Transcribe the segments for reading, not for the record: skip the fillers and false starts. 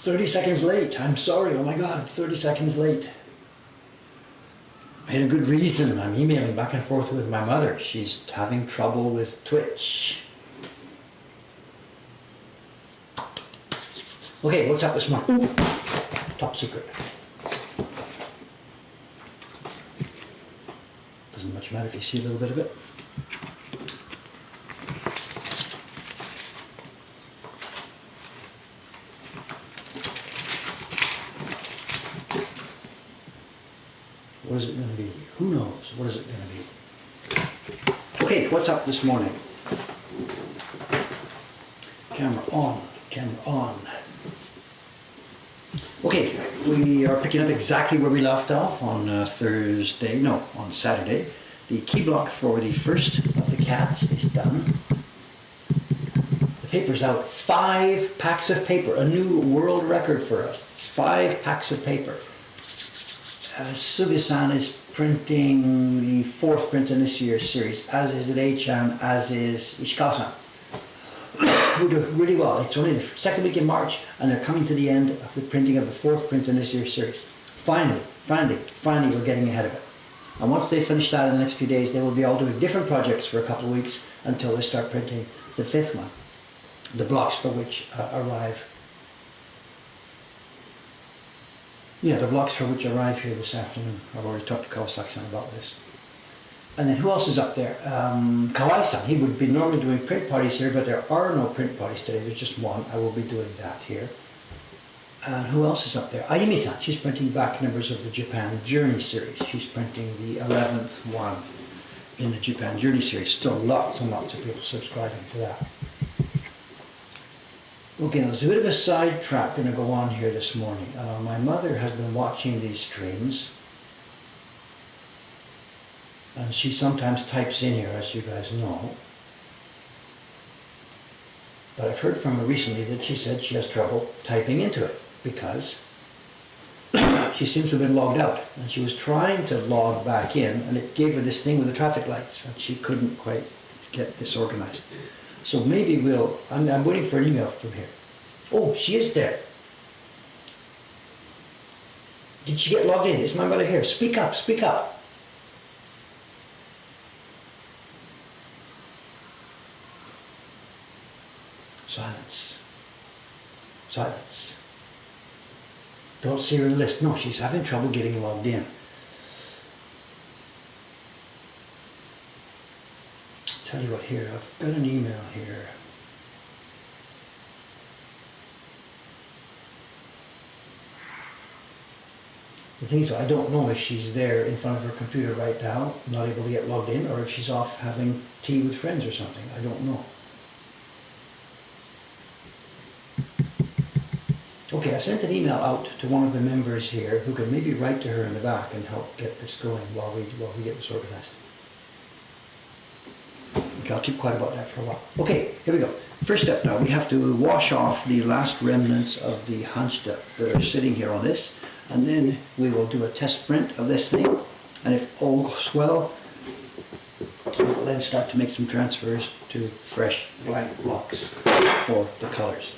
30 seconds late. I'm sorry. Oh my God, 30 seconds late. I had a good reason. I'm emailing back and forth with my mother. She's having trouble with Twitch. Okay, what's up this morning? Ooh, top secret. Doesn't much matter if you see a little bit of it. What is it going to be? Who knows? What is it going to be? Okay, what's up this morning? Camera on, camera on. Okay, we are picking up exactly where we left off on on Saturday. The key block for the first of the cats is done. The paper's out. 5 packs of paper, a new world record for us. 5 packs of paper. Sylvia-san is printing the 4th print in this year's series, as is Rei-chan, as is Ishikawa-san. Who do really well. It's only the second week in March, and they're coming to the end of the printing of the 4th print in this year's series. Finally, we're getting ahead of it. And once they finish that in the next few days, they will be all doing different projects for a couple of weeks until they start printing the 5th one, the blocks for which arrive. Yeah, the blocks for which arrive here this afternoon. I've already talked to Kawasaki-san about this. And then who else is up there? Kawai-san. He would be normally doing print parties here, but there are no print parties today. There's just one. I will be doing that here. And who else is up there? Ayumi-san. She's printing back numbers of the Japan Journey series. She's printing the 11th one in the Japan Journey series. Still lots and lots of people subscribing to that. Okay, now there's a bit of a sidetrack going to go on here this morning. My mother has been watching these streams, and she sometimes types in here, as you guys know. But I've heard from her recently that she said she has trouble typing into it because she seems to have been logged out, and she was trying to log back in, and it gave her this thing with the traffic lights, and she couldn't quite get this organized. So maybe I'm waiting for an email from here. Oh, she is there. Did she get logged in? Is my mother here? Speak up, speak up. Silence. Silence. Don't see her in the list. No, she's having trouble getting logged in. Tell you what here, I've got an email here. The thing is, I don't know if she's there in front of her computer right now, not able to get logged in, or if she's off having tea with friends or something. I don't know. Okay, I sent an email out to one of the members here who can maybe write to her in the back and help get this going while we get this organized. Okay, I'll keep quiet about that for a while. Okay, here we go. First step now, we have to wash off the last remnants of the hanshita that are sitting here on this, and then we will do a test print of this thing, and if all goes well, we'll then start to make some transfers to fresh blank blocks for the colors.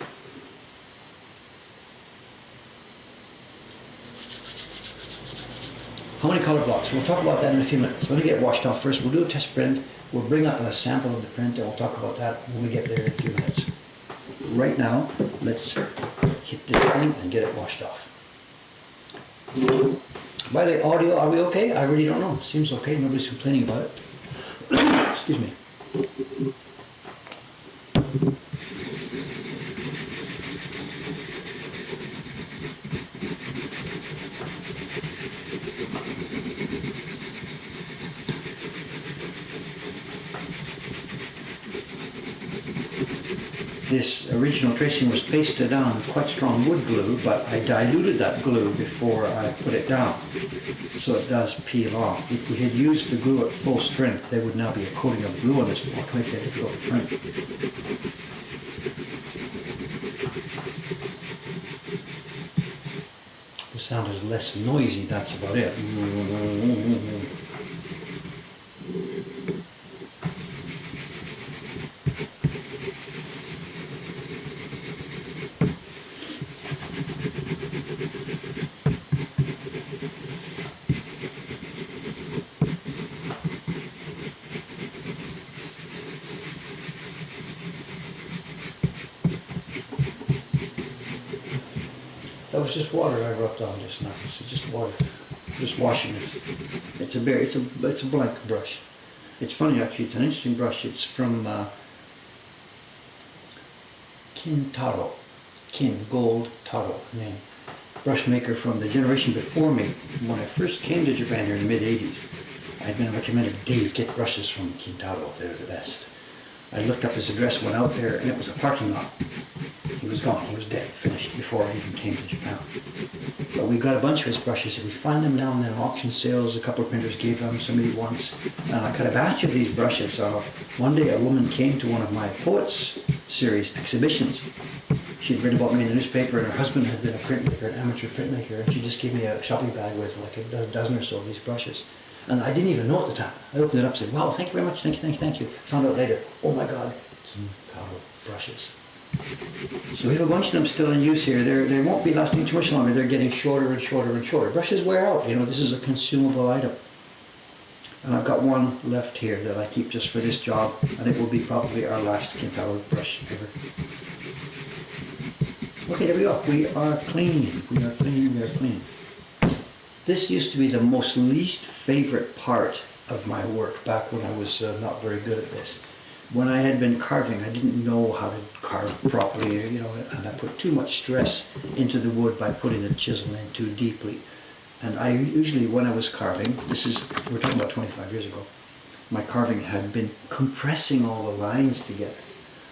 How many color blocks? We'll talk about that in a few minutes. Let me get washed off first. We'll do a test print. We'll bring up a sample of the print and we'll talk about that when we get there in a few minutes. Right now, let's hit this thing and get it washed off. By the way, audio, are we okay? I really don't know. Seems okay. Nobody's complaining about it. Excuse me. This original tracing was pasted on with quite strong wood glue, but I diluted that glue before I put it down, so it does peel off. If we had used the glue at full strength, there would now be a coating of glue on this block, making it difficult to print. The sound is less noisy, that's about it. That was just water I rubbed on just now. It's just water. Just washing it. It's a blank brush. It's funny actually, it's an interesting brush. It's from Kintaro. Kin, gold, Taro name. Brush maker from the generation before me. When I first came to Japan here in the mid-80s, I'd been recommended, Dave, get brushes from Kintaro, they're the best. I looked up his address, went out there, and it was a parking lot. He was gone, he was dead, finished, before I even came to Japan. But we got a bunch of his brushes, and we find them now and then in auction sales. A couple of printers gave them somebody once. And I got a batch of these brushes. One day a woman came to one of my Poets series exhibitions. She'd read about me in the newspaper, and her husband had been a printmaker, an amateur printmaker, and she just gave me a shopping bag with like a dozen or so of these brushes. And I didn't even know at the time. I opened it up and said, wow, thank you very much, thank you. Found out later, oh my God, Kintaro brushes. So we have a bunch of them still in use here. They won't be lasting too much longer. They're getting shorter and shorter and shorter. Brushes wear out, you know, this is a consumable item. And I've got one left here that I keep just for this job, and it will be probably our last Kintaro brush ever. Okay, there we go. We are clean. We are clean. We are clean. This used to be the most least favorite part of my work back when I was not very good at this. When I had been carving, I didn't know how to carve properly, you know, and I put too much stress into the wood by putting the chisel in too deeply. And I usually, when I was carving, we're talking about 25 years ago, my carving had been compressing all the lines together.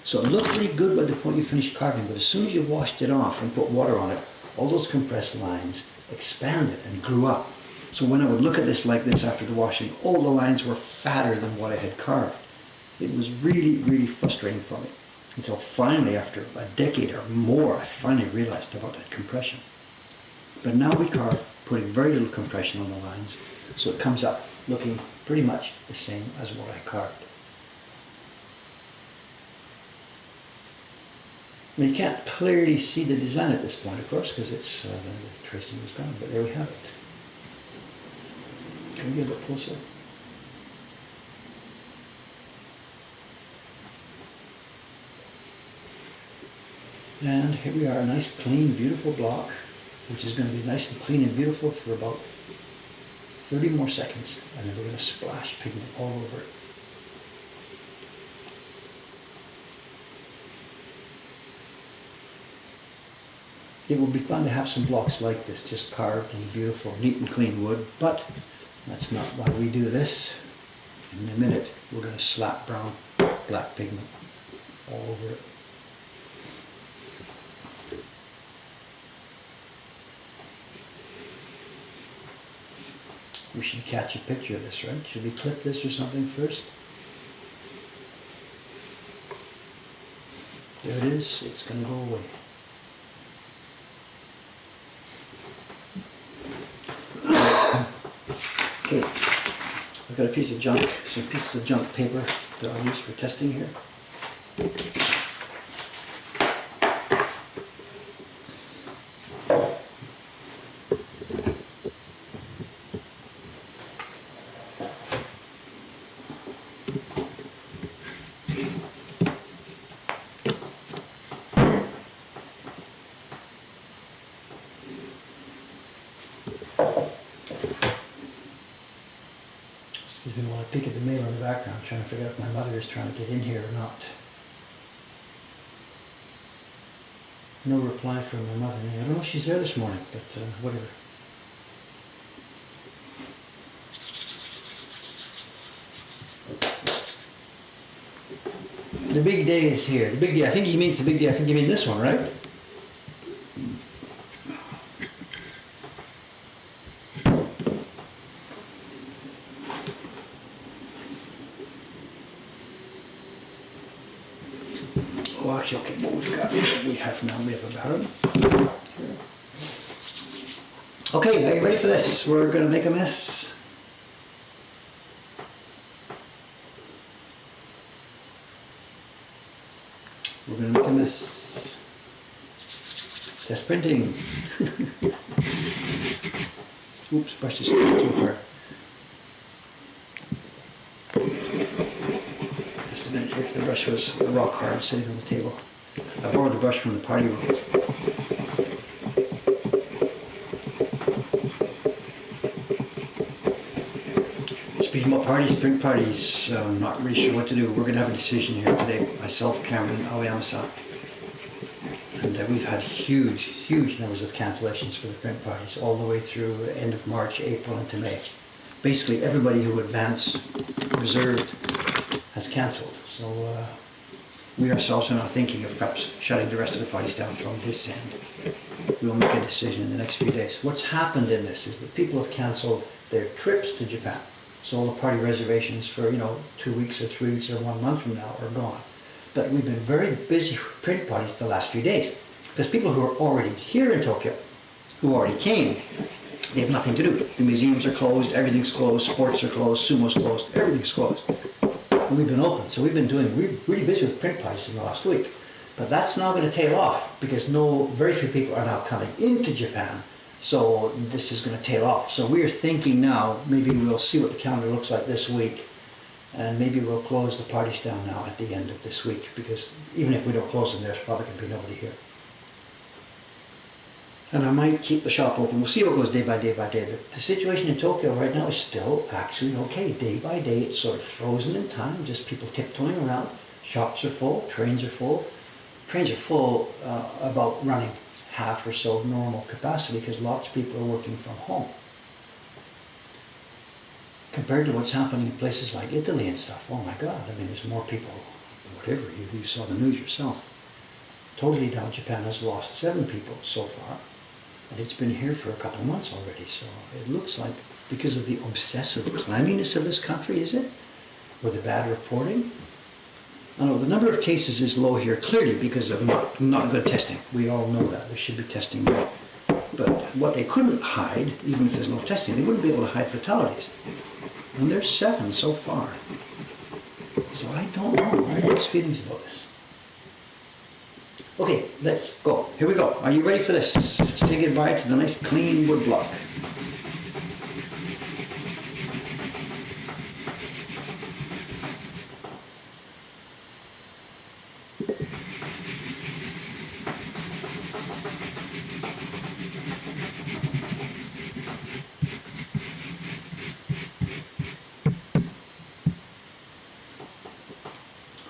So it looked pretty good by the point you finished carving, but as soon as you washed it off and put water on it, all those compressed lines expanded and grew up. So when I would look at this like this after the washing, all the lines were fatter than what I had carved. It was really, really frustrating for me. Until finally, after a decade or more, I finally realized about that compression. But now we carve putting very little compression on the lines, so it comes up looking pretty much the same as what I carved. Now you can't clearly see the design at this point, of course, because it's the tracing is gone, but there we have it. Can we get a bit closer? And here we are, a nice, clean, beautiful block, which is going to be nice and clean and beautiful for about 30 more seconds, and then we're going to splash pigment all over it. It will be fun to have some blocks like this, just carved and beautiful, neat and clean wood, but that's not why we do this. In a minute, we're going to slap brown, black pigment all over it. We should catch a picture of this, right? Should we clip this or something first? There it is, it's going to go away. Okay, I've got a piece of junk, some pieces of junk paper that I'll use for testing here. Excuse me while I peek at the mail in the background, trying to figure out if my mother is trying to get in here or not. No reply from my mother. I don't know if she's there this morning, but whatever. The big day is here. The big day. I think he means the big day. I think you mean this one, right? Oh, actually, okay, what we've got, we have a barrel. Okay, are you ready for this? We're going to make a mess. We're going to make a mess. Test printing. Oops, brush is too hard. Just a minute here. The brush was rock hard sitting on the table. I borrowed the brush from the party room. parties, print parties, not really sure what to do. We're going to have a decision here today. Myself, Cameron, Aoyamasa. And we've had huge numbers of cancellations for the print parties all the way through end of March, April into May. Basically everybody who advanced, reserved, has cancelled. So we ourselves are now thinking of perhaps shutting the rest of the parties down from this end. We'll make a decision in the next few days. What's happened in this is that people have cancelled their trips to Japan. So all the party reservations for 2 weeks or 3 weeks or 1 month from now are gone. But we've been very busy with print parties the last few days. Because people who are already here in Tokyo, who already came, they have nothing to do. The museums are closed, everything's closed, sports are closed, sumo's closed, everything's closed. And we've been open, so we've been doing really busy with print parties in the last week. But that's now going to tail off because very few people are now coming into Japan. So this is going to tail off. So we're thinking now, maybe we'll see what the calendar looks like this week, and maybe we'll close the parties down now at the end of this week, because even if we don't close them, there's probably going to be nobody here. And I might keep the shop open. We'll see what goes day by day by day. The situation in Tokyo right now is still actually okay. Day by day, it's sort of frozen in time, just people tiptoeing around. Shops are full, trains are full. Trains are full about running half or so normal capacity because lots of people are working from home. Compared to what's happening in places like Italy and stuff, oh my God, I mean, there's more people, whatever, you saw the news yourself. Totally down, Japan has lost 7 people so far, and it's been here for a couple of months already, so it looks like because of the obsessive cleanliness of this country, is it? Or the bad reporting? I know the number of cases is low here, clearly because of not good testing. We all know that. There should be testing more. But what they couldn't hide, even if there's no testing, they wouldn't be able to hide fatalities. And there's 7 so far. So I don't know. I have mixed feelings about this. Okay, let's go. Here we go. Are you ready for this? Say goodbye to the nice clean wood block.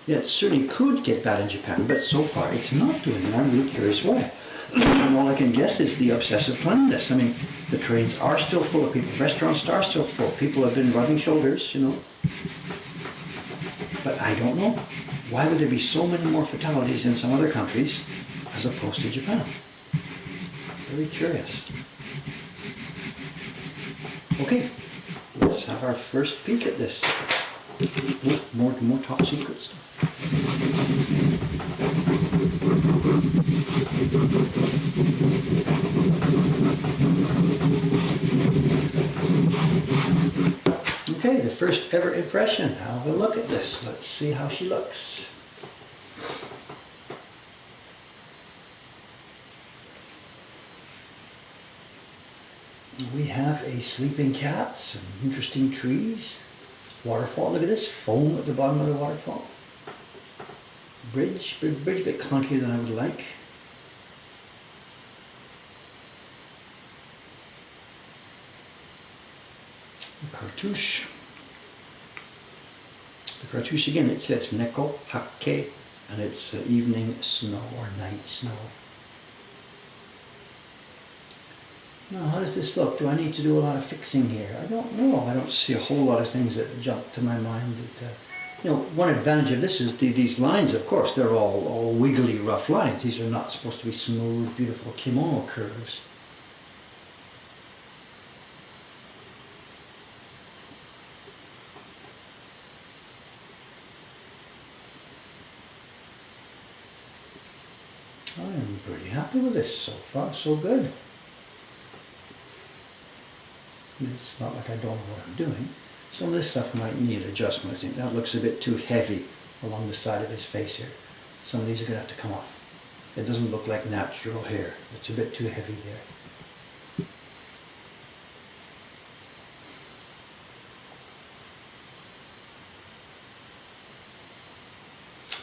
Yeah, it certainly could get bad in Japan, but so far it's not doing it. I'm really curious why. And all I can guess is the obsessive cleanliness. I mean, the trains are still full of people. Restaurants are still full. People have been rubbing shoulders, But I don't know. Why would there be so many more fatalities in some other countries as opposed to Japan? Very curious. Okay, let's have our first peek at this. More top secret stuff. Okay, the first ever impression. Have a look at this. Let's see how she looks. We have a sleeping cat, some interesting trees, waterfall. Look at this, foam at the bottom of the waterfall. Bridge a bit clunkier than I would like. The cartouche. The cartouche again, it says Neko Hake, and it's evening snow or night snow. Now, how does this look? Do I need to do a lot of fixing here? I don't know. I don't see a whole lot of things that jump to my mind. That one advantage of this is these lines, of course, they're all wiggly, rough lines. These are not supposed to be smooth, beautiful kimono curves. I'm pretty happy with this so far, so good. It's not like I don't know what I'm doing. Some of this stuff might need adjustment. I think that looks a bit too heavy along the side of his face here. Some of these are going to have to come off. It doesn't look like natural hair. It's a bit too heavy there.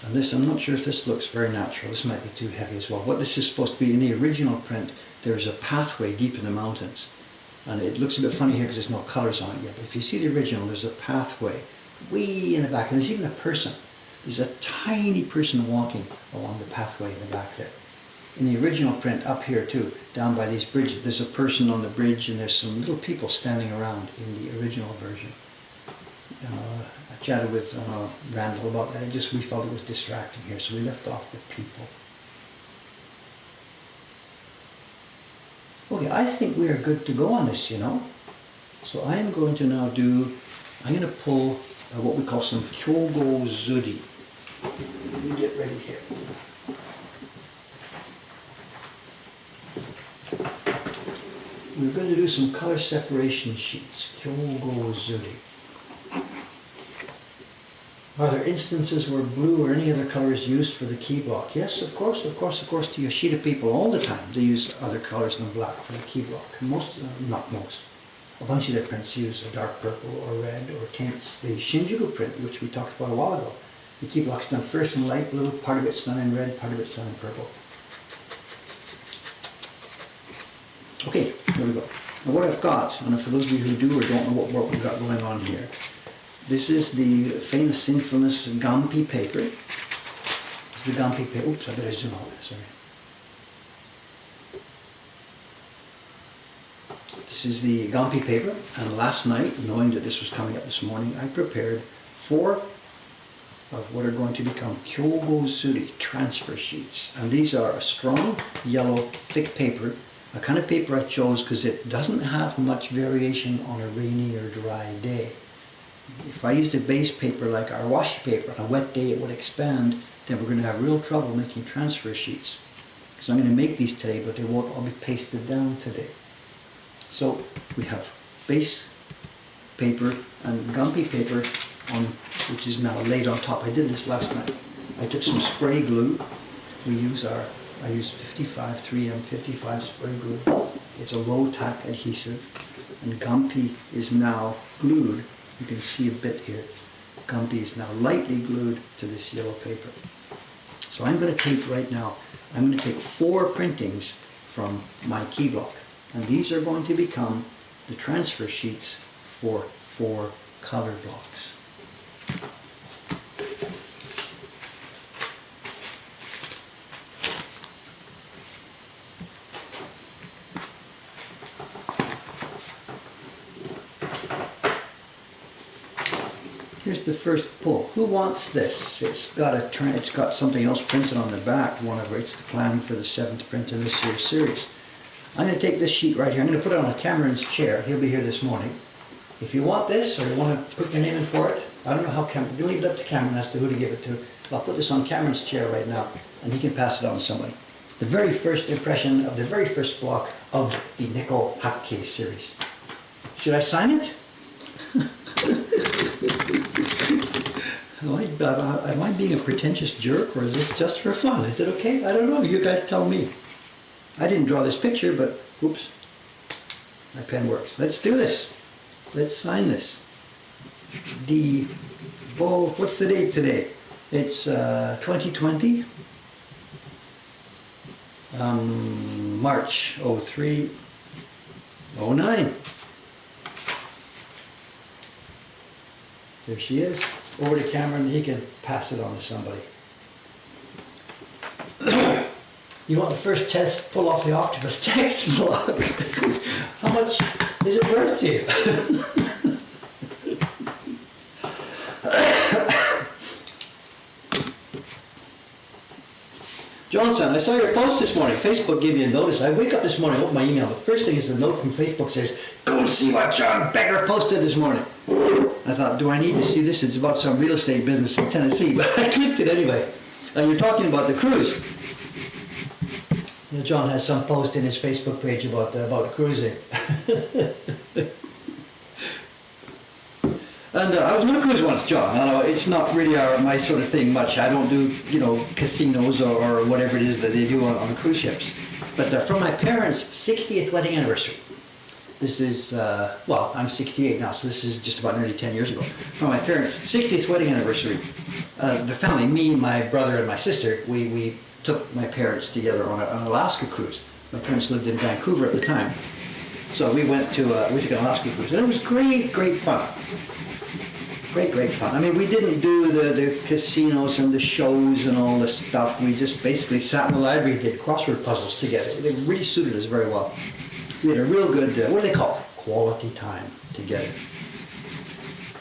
And this, I'm not sure if this looks very natural. This might be too heavy as well. What this is supposed to be, in the original print, there's a pathway deep in the mountains. And it looks a bit funny here because there's no colors on it yet. But if you see the original, there's a pathway way in the back. And there's even a person. There's a tiny person walking along the pathway in the back there. In the original print, up here too, down by these bridges, there's a person on the bridge and there's some little people standing around in the original version. I chatted with Randall about that. We felt it was distracting here, so we left off with people. Okay, I think we are good to go on this, you know. So I am going to now I'm going to pull what we call some Kyogo Zuri. Let me get ready here. We're going to do some color separation sheets, Kyogo Zuri. Are there instances where blue or any other color is used for the key block? Yes, of course, to your sheet of paper all the time. They use other colors than black for the key block. Not most. A bunch of their prints use a dark purple or red or tints. The Shinjuku print, which we talked about a while ago, the key block is done first in light blue, part of it's done in red, part of it's done in purple. Okay, here we go. Now what I've got, and for those of you who do or don't know what we've got going on here, this is the famous, infamous Gampi paper. It's the Gampi paper. Oops, I better zoom out. Sorry. This is the Gampi paper, and last night, knowing that this was coming up this morning, I prepared 4 of what are going to become Kyogo Zuri transfer sheets. And these are a strong, yellow, thick paper, a kind of paper I chose because it doesn't have much variation on a rainy or dry day. If I used a base paper like our washi paper, on a wet day it would expand, then we're going to have real trouble making transfer sheets. Because I'm going to make these today, but they won't all be pasted down today. So we have base paper and Gampi paper which is now laid on top. I did this last night. I took some spray glue. I use 55, 3M 55 spray glue. It's a low tack adhesive, and Gampi is now glued. You can see a bit here. Gampi is now lightly glued to this yellow paper. So I'm going to take right now, I'm going to take 4 printings from my key block. And these are going to become the transfer sheets for 4 color blocks. Here's the first pull. Who wants this? It's got something else printed on the back. It's the plan for the 7th print in this year's series. I'm going to take this sheet right here. I'm going to put it on Cameron's chair. He'll be here this morning. If you want this, or you want to put your name in for it, I don't know how Cameron. You leave it up to Cameron as to who to give it to. I'll put this on Cameron's chair right now, and he can pass it on to somebody. The very first impression of the very first block of the Nikko Hakkei series. Should I sign it? Am I being a pretentious jerk, or is this just for fun? Is it okay? I don't know. You guys tell me. I didn't draw this picture, but oops, my pen works. Let's do this. Let's sign this. What's the date today? It's 2020, March 03, 09. There she is. Over to Cameron, he can pass it on to somebody. You want the first test, pull off the octopus text block. How much is it worth to you? Johnson, I saw your post this morning. Facebook gave me a notice. I wake up this morning, open my email. The first thing is a note from Facebook says, go and see what John Becker posted this morning. I thought, do I need to see this? It's about some real estate business in Tennessee. But I clicked it anyway. And you're talking about the cruise. You know, John has some post in his Facebook page about cruising. And I was on a cruise once, John. I know it's not really my sort of thing much. I don't do, casinos or whatever it is that they do on cruise ships. But from my parents' 60th wedding anniversary, this is, I'm 68 now, so this is just about nearly 10 years ago. From my parents' 60th wedding anniversary, the family, me, my brother, and my sister, we took my parents together on an Alaska cruise. My parents lived in Vancouver at the time. So we went to an Alaska cruise, and it was great fun. Great fun. I mean, we didn't do the casinos and the shows and all this stuff. We just basically sat in the library and did crossword puzzles together. They really suited us very well. We had a real good, what do they call it? Quality time together.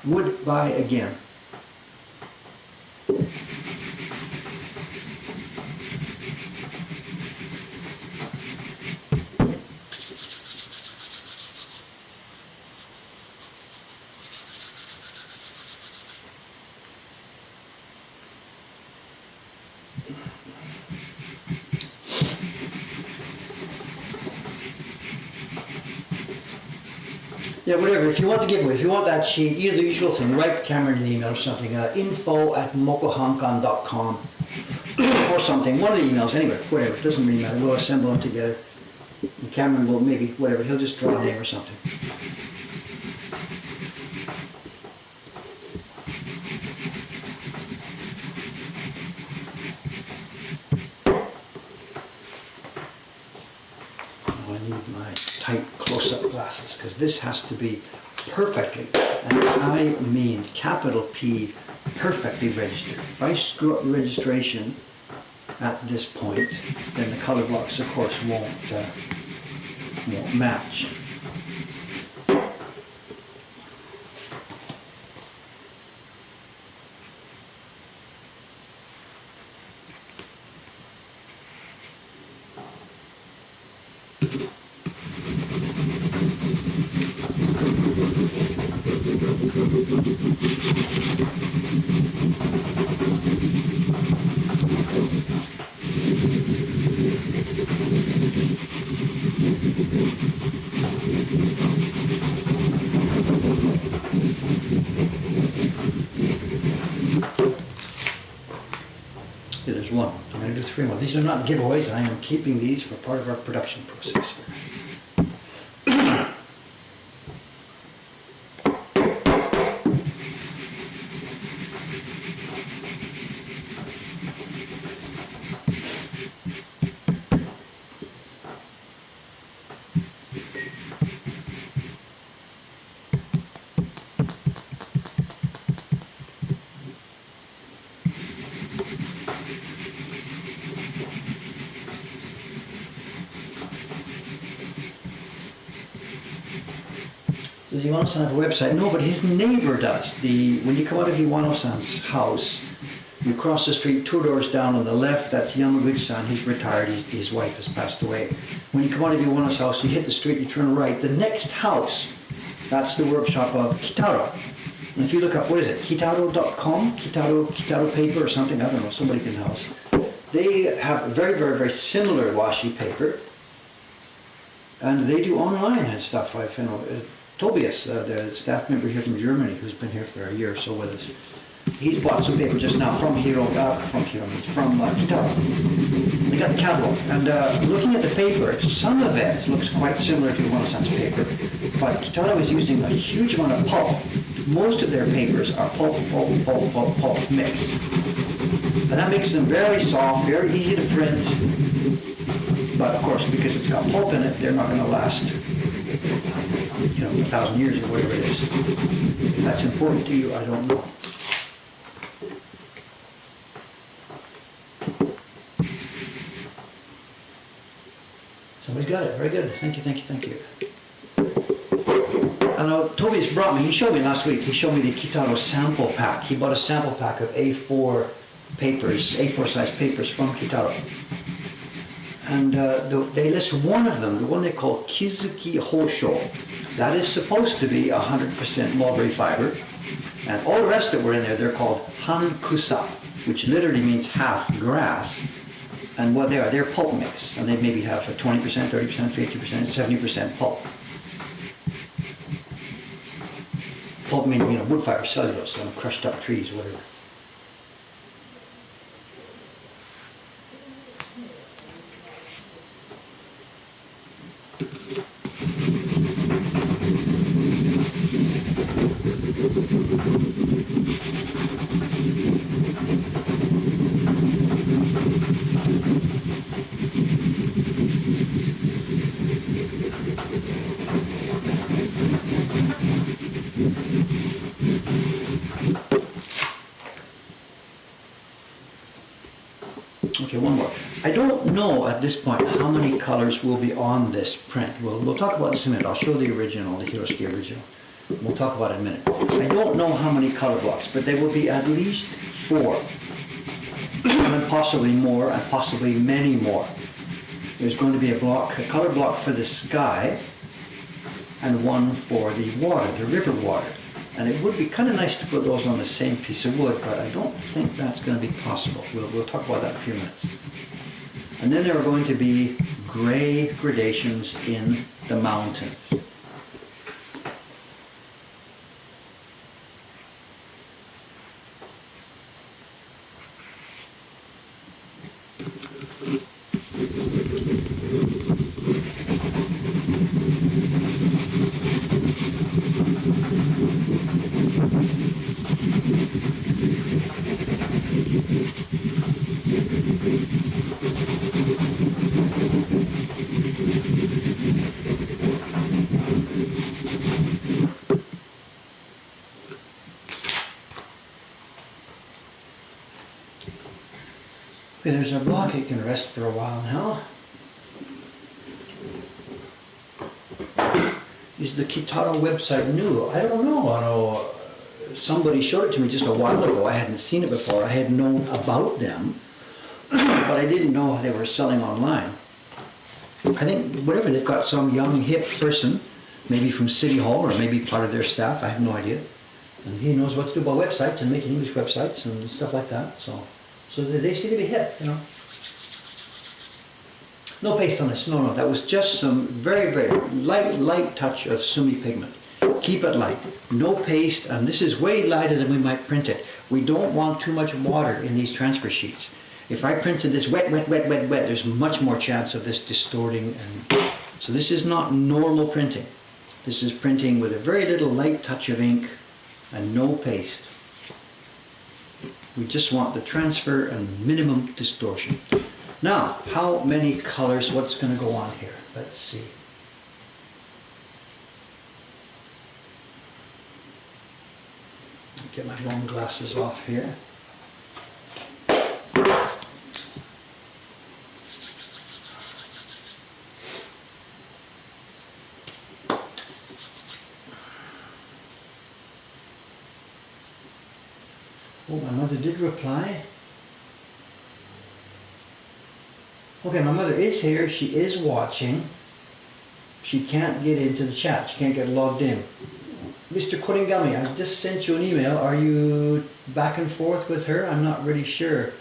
Would buy again. Yeah, whatever. If you want the giveaway, if you want that sheet, either the usual thing, write Cameron an email or something, info@mokohankan.com or something, one of the emails, anyway, whatever, it doesn't really matter. We'll assemble them together. And Cameron will maybe, whatever, he'll just draw a name or something. I need my tight close-up glasses because this has to be perfectly, and I mean capital P, perfectly registered. If I screw up the registration at this point, then the color blocks, of course, won't match. There's one. I'm going to do 3 more. These are not giveaways. I am keeping these for part of our production process here. Does Iwano-san have a website? No, but his neighbor does. When you come out of Iwano-san's house, you cross the street 2 doors down on the left, that's Yamaguchi-san. He's retired, his wife has passed away. When you come out of Iwano's house, you hit the street, you turn right. The next house, that's the workshop of Kitaro. And if you look up, what is it, kitaro.com? Kitaro paper or something, I don't know, somebody can tell us. They have very similar washi paper. And they do online and stuff, I know. Tobias, the staff member here from Germany, who's been here for a year or so with us, he's bought some paper just now from Kitaro. We got the catalog, and looking at the paper, some of it looks quite similar to Iwano-san's paper, but Kitaro is using a huge amount of pulp. Most of their papers are pulp mix. And that makes them very soft, very easy to print, but of course, because it's got pulp in it, they're not going to last 1,000 years or whatever it is. If that's important to you, I don't know. Somebody's got it. Very good. Thank you. I know Tobias brought me, he showed me last week, he showed me the Kitaro sample pack. He bought a sample pack of A4 papers, A4 size papers from Kitaro. And they list one of them, the one they call Kizuki Hosho. That is supposed to be 100% mulberry fiber. And all the rest that were in there, they're called Hankusa, which literally means half grass. And what they are, they're pulp mix. And they maybe have 20%, 30%, 50%, 70% pulp. Pulp meaning, wood fiber, cellulose, crushed up trees, whatever. Okay, one more. I don't know at this point how many colors will be on this print. We'll talk about this in a minute. I'll show the original, the Hiroshige original. We'll talk about it in a minute. I don't know how many color blocks, but there will be at least 4. And possibly more, and possibly many more. There's going to be a color block for the sky, and one for the water, the river water. And it would be kind of nice to put those on the same piece of wood, but I don't think that's going to be possible. We'll talk about that in a few minutes. And then there are going to be gray gradations in the mountains. Okay, there's our block. It can rest for a while now. Is the Kitaro website new? I don't know. I know somebody showed it to me just a while ago. I hadn't seen it before. I had known about them, but I didn't know they were selling online. I think whatever, they've got some young hip person, maybe from City Hall or maybe part of their staff. I have no idea. And he knows what to do about websites and making English websites and stuff like that. So they seem to be hip, you know. No paste on this, no, that was just some very, very light touch of sumi pigment. Keep it light, no paste, and this is way lighter than we might print it. We don't want too much water in these transfer sheets. If I printed this wet, there's much more chance of this distorting. And so this is not normal printing. This is printing with a very little light touch of ink and no paste. We just want the transfer and minimum distortion. Now, how many colors, what's going to go on here? Let's see. Get my long glasses off here. Oh, my mother did reply. Okay, my mother is here. She is watching. She can't get into the chat. She can't get logged in. Mr. Koringami, I just sent you an email. Are you back and forth with her? I'm not really sure.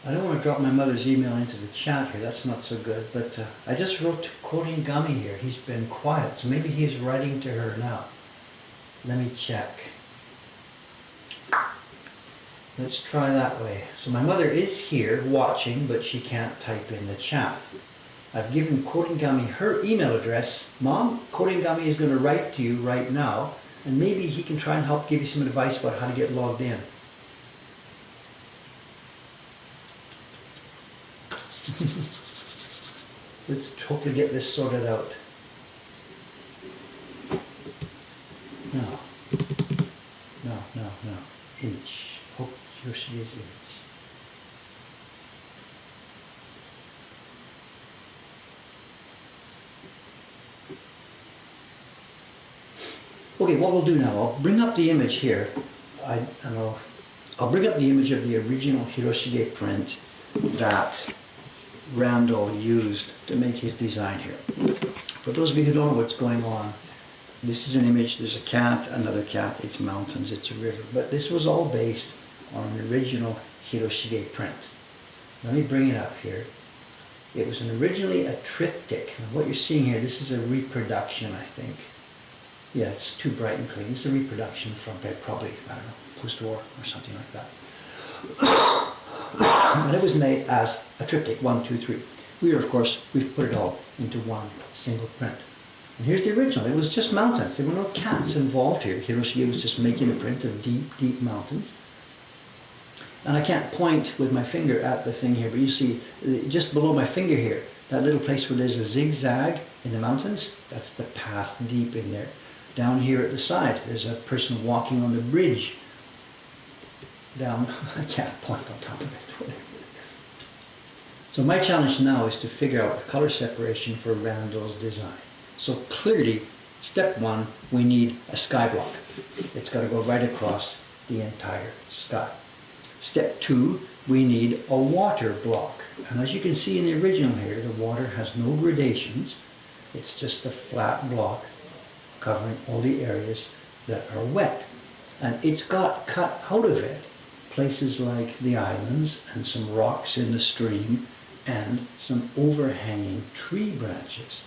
I don't want to drop my mother's email into the chat here. That's not so good. But I just wrote to Koringami here. He's been quiet, so maybe he's writing to her now. Let me check. Let's try that way. So my mother is here watching, but she can't type in the chat. I've given Koringami her email address. Mom, Koringami is going to write to you right now, and maybe he can try and help give you some advice about how to get logged in. Let's hopefully get this sorted out. No. Image. Hope Yoshi's image. Okay, what we'll do now, I'll bring up the image here. I'll bring up the image of the original Hiroshige print that Randall used to make his design here. For those of you who don't know what's going on, this is an image, there's a cat, another cat, it's mountains, it's a river. But this was all based on an original Hiroshige print. Let me bring it up here. It was originally a triptych. And what you're seeing here, this is a reproduction, I think. Yeah, it's too bright and clean. It's a reproduction from probably, I don't know, post-war or something like that. And it was made as a triptych, 1, 2, 3. We've put it all into one single print. And here's the original. It was just mountains. There were no cats involved here. Hiroshige was just making a print of deep, deep mountains. And I can't point with my finger at the thing here, but you see, just below my finger here, That little place where there's a zigzag in the mountains, that's the path deep in there. Down here at the side, there's a person walking on the bridge. Down, I can't point on top of it, whatever. So my challenge now is to figure out the color separation for Randall's design. So clearly, step one, we need a sky block. It's got to go right across the entire sky. Step two, we need a water block. And as you can see in the original here, the water has no gradations. It's just a flat block covering all the areas that are wet. And it's got cut out of it places like the islands and some rocks in the stream and some overhanging tree branches.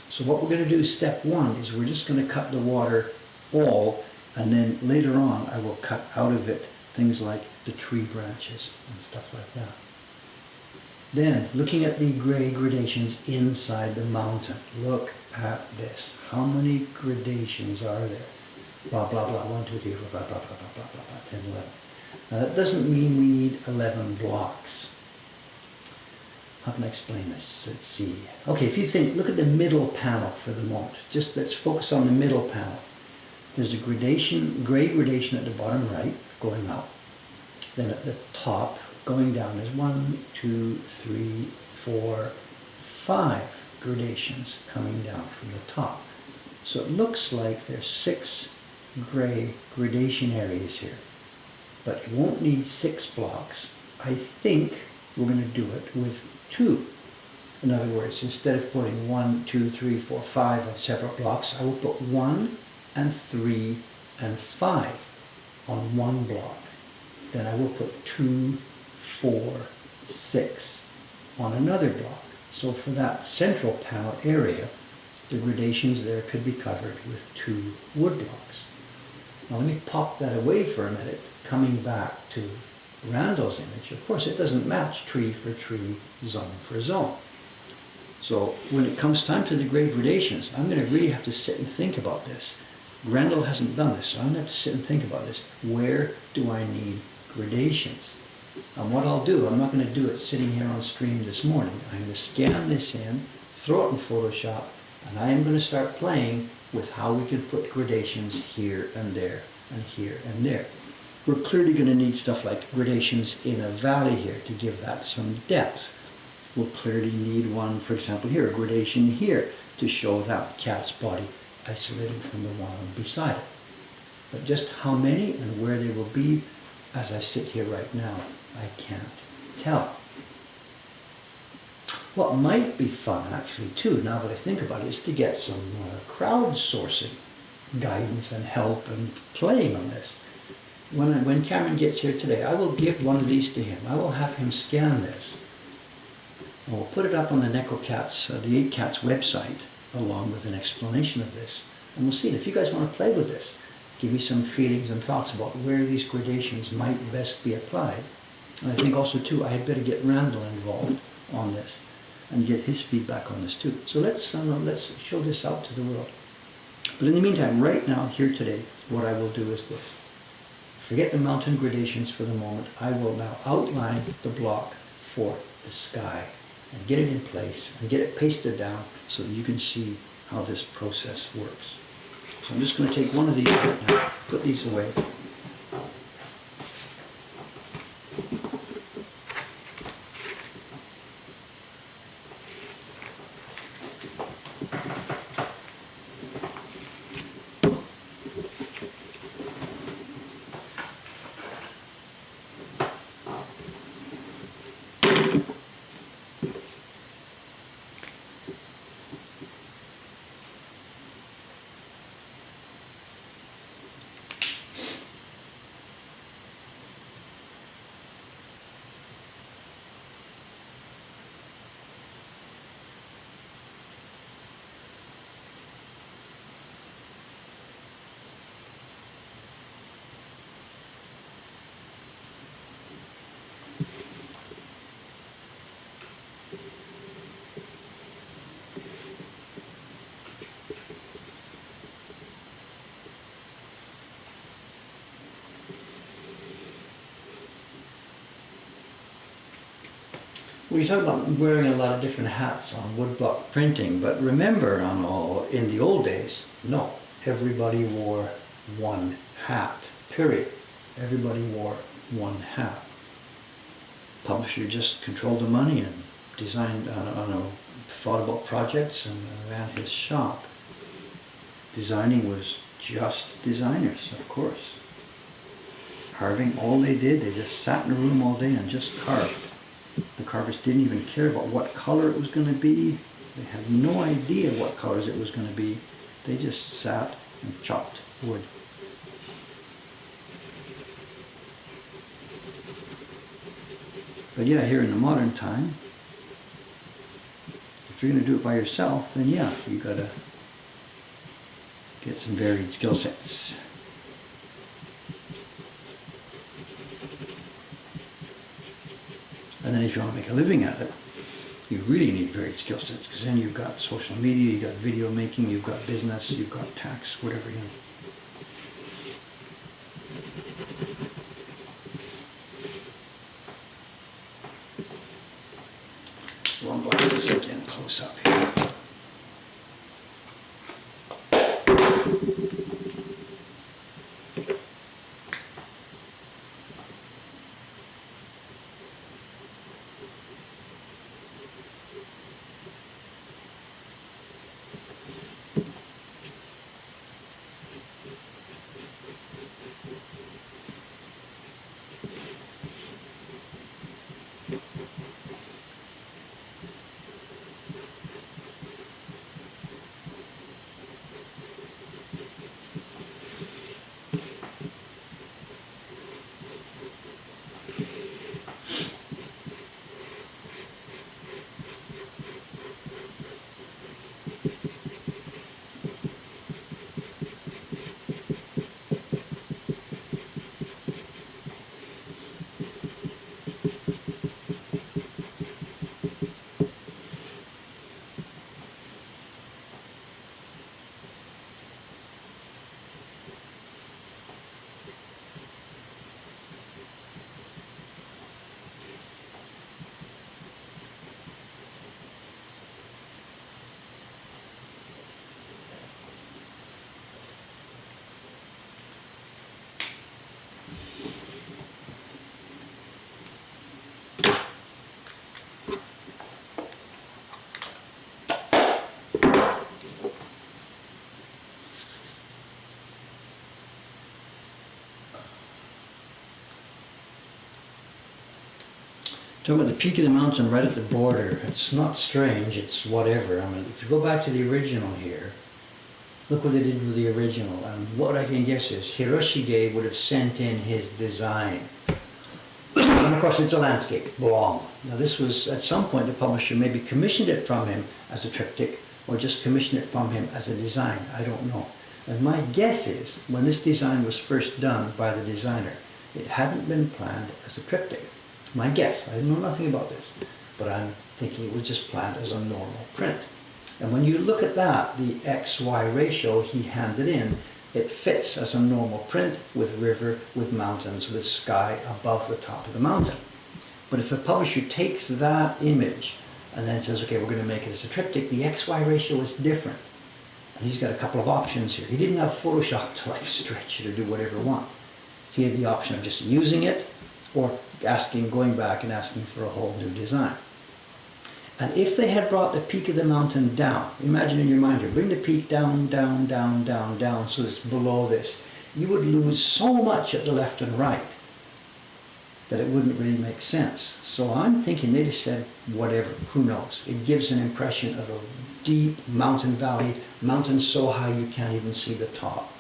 So what we're going to do, step one, is we're just going to cut the water all, and then later on I will cut out of it things like the tree branches and stuff like that. Then, looking at the gray gradations inside the mountain, look at this. How many gradations are there? Blah, blah, blah, 1, 2, 3, 4, 5, blah, blah, blah, blah, blah, blah, 10, 11. Now that doesn't mean we need 11 blocks. How can I explain this? Let's see. Okay, if you think, look at the middle panel for the moment. Just let's focus on the middle panel. There's a gradation, gray gradation at the bottom right, going up. Then at the top, going down, there's 1, 2, 3, 4, 5 gradations coming down from the top. So it looks like there's 6 gray gradation areas here. But it won't need 6 blocks. I think we're going to do it with 2. In other words, instead of putting 1, 2, 3, 4, 5 on separate blocks, I will put 1 and 3 and 5 on one block. Then I will put 2, 4, 6 on another block. So for that central panel area, the gradations there could be covered with 2 wood blocks. Now let me pop that away for a minute, coming back to Randall's image. Of course it doesn't match tree for tree, zone for zone. So when it comes time to the grade gradations, I'm going to really have to sit and think about this. Randall hasn't done this, so I'm going to have to sit and think about this. Where do I need gradations? And what I'll do, I'm not going to do it sitting here on stream this morning. I'm going to scan this in, throw it in Photoshop, and I am going to start playing with how we can put gradations here and there and here and there. We're clearly going to need stuff like gradations in a valley here to give that some depth. We'll clearly need one, for example here, a gradation here to show that cat's body isolated from the one beside it. But just how many and where they will be as I sit here right now, I can't tell. What might be fun actually too, now that I think about it, is to get some crowdsourcing guidance and help and playing on this. When Cameron gets here today, I will give one of these to him. I will have him scan this. And we'll put it up on the NecroCats, the 8 Cats website, along with an explanation of this. And we'll see. And if you guys want to play with this, give me some feelings and thoughts about where these gradations might best be applied. And I think also too, I had better get Randall involved on this and get his feedback on this too. So let's show this out to the world. But in the meantime, right now, here today, what I will do is this. Forget the mountain gradations for the moment. I will now outline the block for the sky and get it in place and get it pasted down so that you can see how this process works. So I'm just going to take one of these right now, put these away. We talk about wearing a lot of different hats on woodblock printing, but remember, in the old days, no, everybody wore one hat, period. Everybody wore one hat. Publisher just controlled the money and designed, thought about projects and ran his shop. Designing was just designers, of course. Carving, all they did, they just sat in a room all day and just carved. The carvers didn't even care about what color it was going to be. They had no idea what colors it was going to be. They just sat and chopped wood. But yeah, here in the modern time, if you're going to do it by yourself, then yeah, you got to get some varied skill sets. And then if you want to make a living at it, you really need varied skill sets, because then you've got social media, you've got video making, you've got business, you've got tax, whatever you know. Well, I'll blast this again close up here. Talking about the peak of the mountain right at the border. It's not strange, it's whatever. I mean, if you go back to the original here, look what they did with the original. And what I can guess is Hiroshige would have sent in his design. And of course it's a landscape, long. Now this was, at some point the publisher maybe commissioned it from him as a triptych, or just commissioned it from him as a design, I don't know. And my guess is, when this design was first done by the designer, it hadn't been planned as a triptych. My guess, I know nothing about this, but I'm thinking it was just planned as a normal print. And when you look at that, the XY ratio he handed in, it fits as a normal print with river, with mountains, with sky above the top of the mountain. But if a publisher takes that image and then says, okay, we're going to make it as a triptych, the XY ratio is different. And he's got a couple of options here. He didn't have Photoshop to like stretch it or do whatever he wanted. He had the option of just using it, or going back and asking for a whole new design. And if they had brought the peak of the mountain down, imagine in your mind here, bring the peak down, down, down, down, down, so it's below this, you would lose so much at the left and right that it wouldn't really make sense. So I'm thinking they just said, whatever, who knows. It gives an impression of a deep mountain valley, mountains so high you can't even see the top.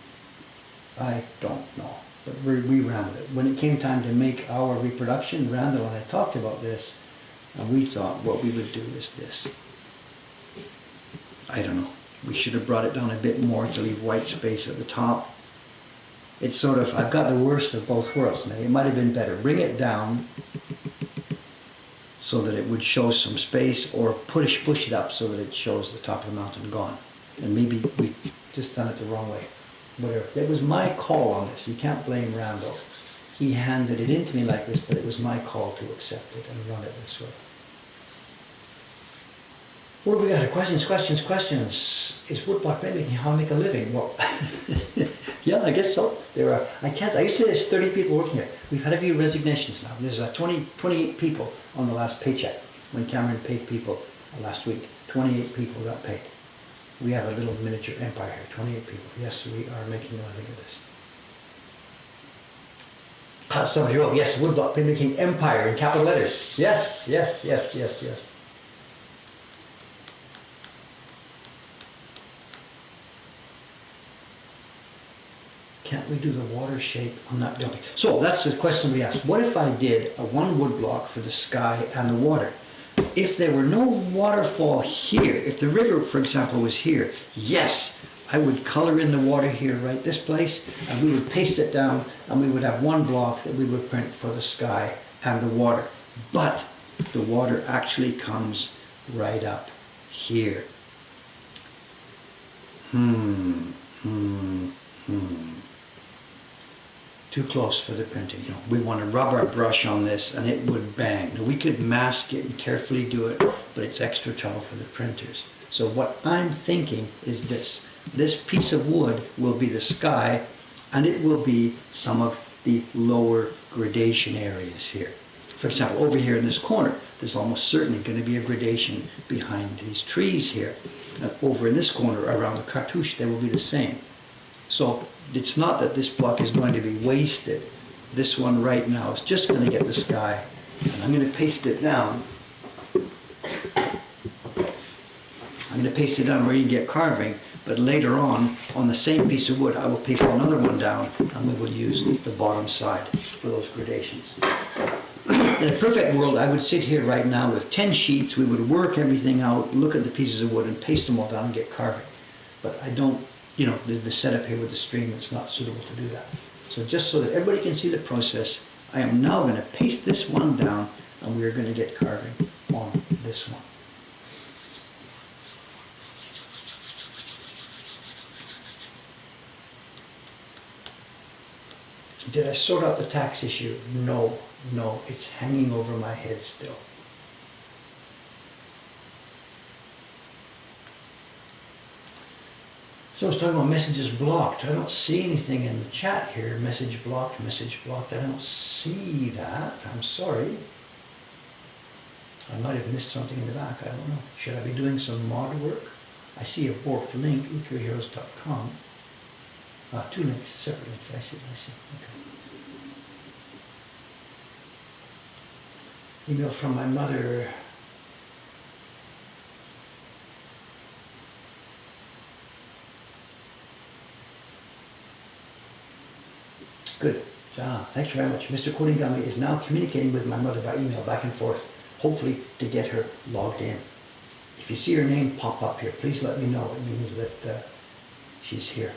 I don't know. But we ran with it. When it came time to make our reproduction, Randall and I talked about this, and we thought what we would do is this. I don't know. We should have brought it down a bit more to leave white space at the top. It's sort of, I've got the worst of both worlds. Now, it might have been better. Bring it down so that it would show some space, or push it up so that it shows the top of the mountain gone. And maybe we've just done it the wrong way. Whatever. It was my call on this. You can't blame Randall. He handed it in to me like this, but it was my call to accept it and run it this way. What have we got here? Questions. Is woodblock printmaking how I make a living? Well, yeah, I guess so. I used to say there's 30 people working here. We've had a few resignations now. There's 28 people on the last paycheck when Cameron paid people last week. 28 people got paid. We have a little miniature empire here, 28 people. Yes, we are making a living at this. Somebody wrote, yes, woodblock printmaking empire in capital letters. Yes. Can't we do the water shape on that building? So that's the question we asked. What if I did a one wood block for the sky and the water? If there were no waterfall here, if the river, for example, was here, yes, I would color in the water here, right this place, and we would paste it down, and we would have one block that we would print for the sky and the water. But the water actually comes right up here. Too close for the printing. You know, we want to rub our brush on this and it would bang. Now, we could mask it and carefully do it, but it's extra trouble for the printers. So what I'm thinking is this. This piece of wood will be the sky, and it will be some of the lower gradation areas here. For example, over here in this corner, there's almost certainly going to be a gradation behind these trees here. And over in this corner around the cartouche, they will be the same. So it's not that this block is going to be wasted. This one right now is just going to get the sky, and I'm going to paste it down. I'm going to paste it down where you can get carving, but later on the same piece of wood, I will paste another one down, and we will use the bottom side for those gradations. In a perfect world, I would sit here right now with 10 sheets, we would work everything out, look at the pieces of wood, and paste them all down and get carving. But I don't, you know, the setup here with the stream, it's not suitable to do that. So just so that everybody can see the process, I am now going to paste this one down, and we are going to get carving on this one. Did I sort out the tax issue? No, it's hanging over my head still. So I was talking about messages blocked. I don't see anything in the chat here. Message blocked. I don't see that. I'm sorry. I might have missed something in the back. I don't know. Should I be doing some mod work? I see a warped link, ukiyoheroes.com. Two links, separate links. I see. Okay. Email from my mother. Good. Thanks very much. Mr. Kodingami is now communicating with my mother by email back and forth, hopefully to get her logged in. If you see her name pop up here, please let me know. It means that she's here.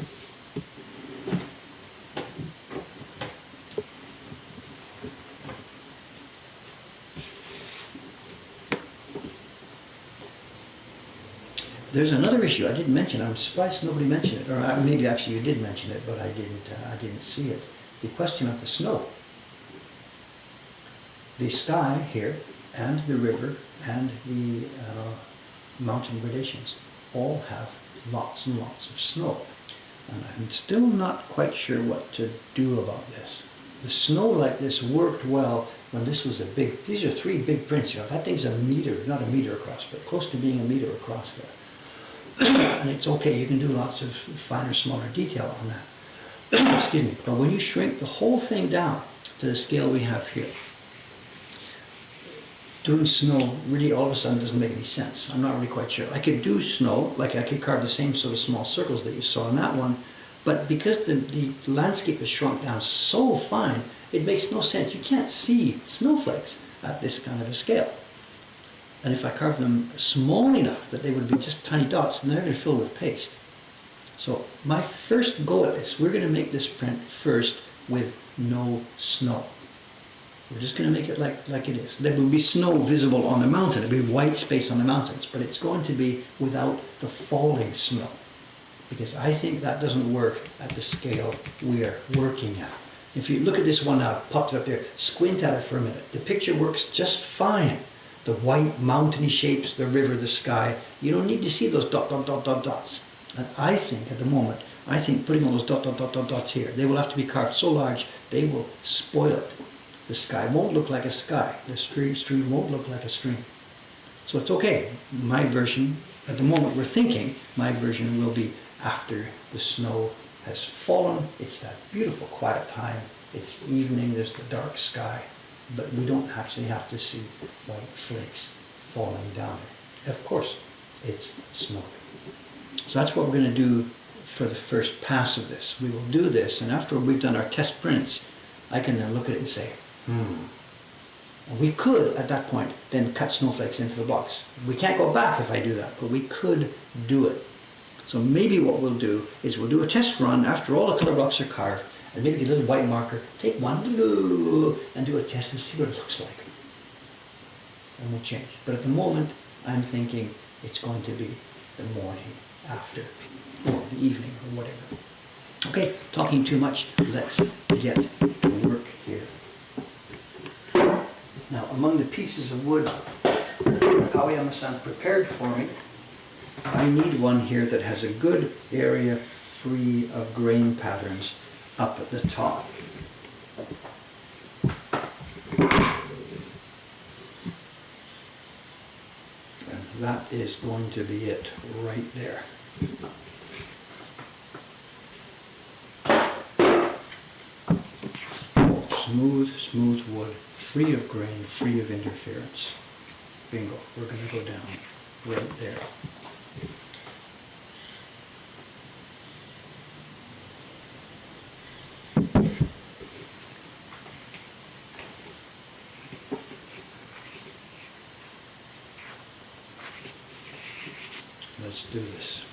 There's another issue I didn't mention. I'm surprised nobody mentioned it, or maybe actually you did mention it, but I didn't see it. The question of the snow. The sky here, and the river, and the mountain gradations all have lots and lots of snow. And I'm still not quite sure what to do about this. The snow like this worked well when this was these are 3 big prints. You know, that thing's a meter, not a meter across, but close to being a meter across there. And it's okay, you can do lots of finer, smaller detail on that. Excuse me. But when you shrink the whole thing down to the scale we have here, doing snow really all of a sudden doesn't make any sense. I'm not really quite sure. I could do snow, like I could carve the same sort of small circles that you saw in that one, but because the landscape is shrunk down so fine, it makes no sense. You can't see snowflakes at this kind of a scale. And if I carve them small enough that they would be just tiny dots, then they're going to fill with paste. So my first go at this, we're going to make this print first with no snow. We're just going to make it like it is. There will be snow visible on the mountain. There will be white space on the mountains, but it's going to be without the falling snow, because I think that doesn't work at the scale we are working at. If you look at this one now, popped it up there, squint at it for a minute. The picture works just fine. the white mountainy shapes, the river, the sky. You don't need to see those dots. And I think at the moment, putting all those dots here, they will have to be carved so large, they will spoil it. The sky won't look like a sky. The stream won't look like a stream. So it's okay. My version, at the moment we're thinking, my version will be after the snow has fallen. It's that beautiful quiet time. It's evening, there's the dark sky, but we don't actually have to see white flakes falling down. Of course, it's snow. So that's what we're going to do for the first pass of this. We will do this, and after we've done our test prints, I can then look at it and say, And we could, at that point, then cut snowflakes into the blocks. We can't go back if I do that, but we could do it. So maybe what we'll do is we'll do a test run after all the color blocks are carved, and maybe get a little white marker, take one, and do a test and see what it looks like. And we'll change. But at the moment, I'm thinking it's going to be the morning after, or the evening, or whatever. Okay, talking too much, let's get to work here. Now, among the pieces of wood Aoyama-san prepared for me, I need one here that has a good area free of grain patterns up at the top. And that is going to be it right there. Smooth wood, free of grain, free of interference. Bingo, we're going to go down right there. Let's do this.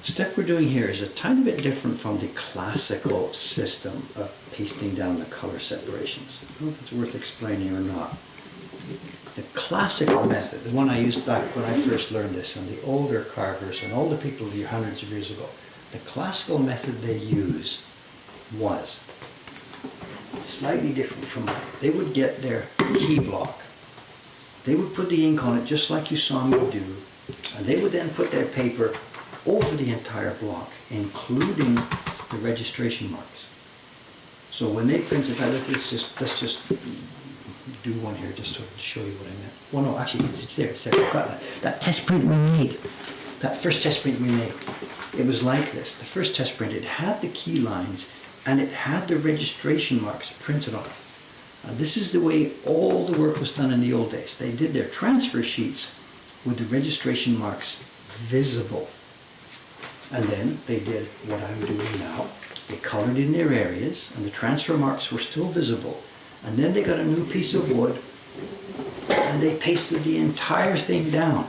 The step we're doing here is a tiny bit different from the classical system of pasting down the color separations. I don't know if it's worth explaining or not. The classical method, the one I used back when I first learned this, and the older carvers and all the people here hundreds of years ago, the classical method they use was slightly different from mine. They would get their key block. They would put the ink on it just like you saw me do, and they would then put their paper over the entire block, including the registration marks. So when they printed that, let's just do one here just to show you what I meant. Well, no, actually, it's there. I've got that. That test print we made, that first test print we made, it was like this. The first test print, it had the key lines and it had the registration marks printed on it. And this is the way all the work was done in the old days. They did their transfer sheets with the registration marks visible. And then they did what I'm doing now. They colored in their areas and the transfer marks were still visible. And then they got a new piece of wood and they pasted the entire thing down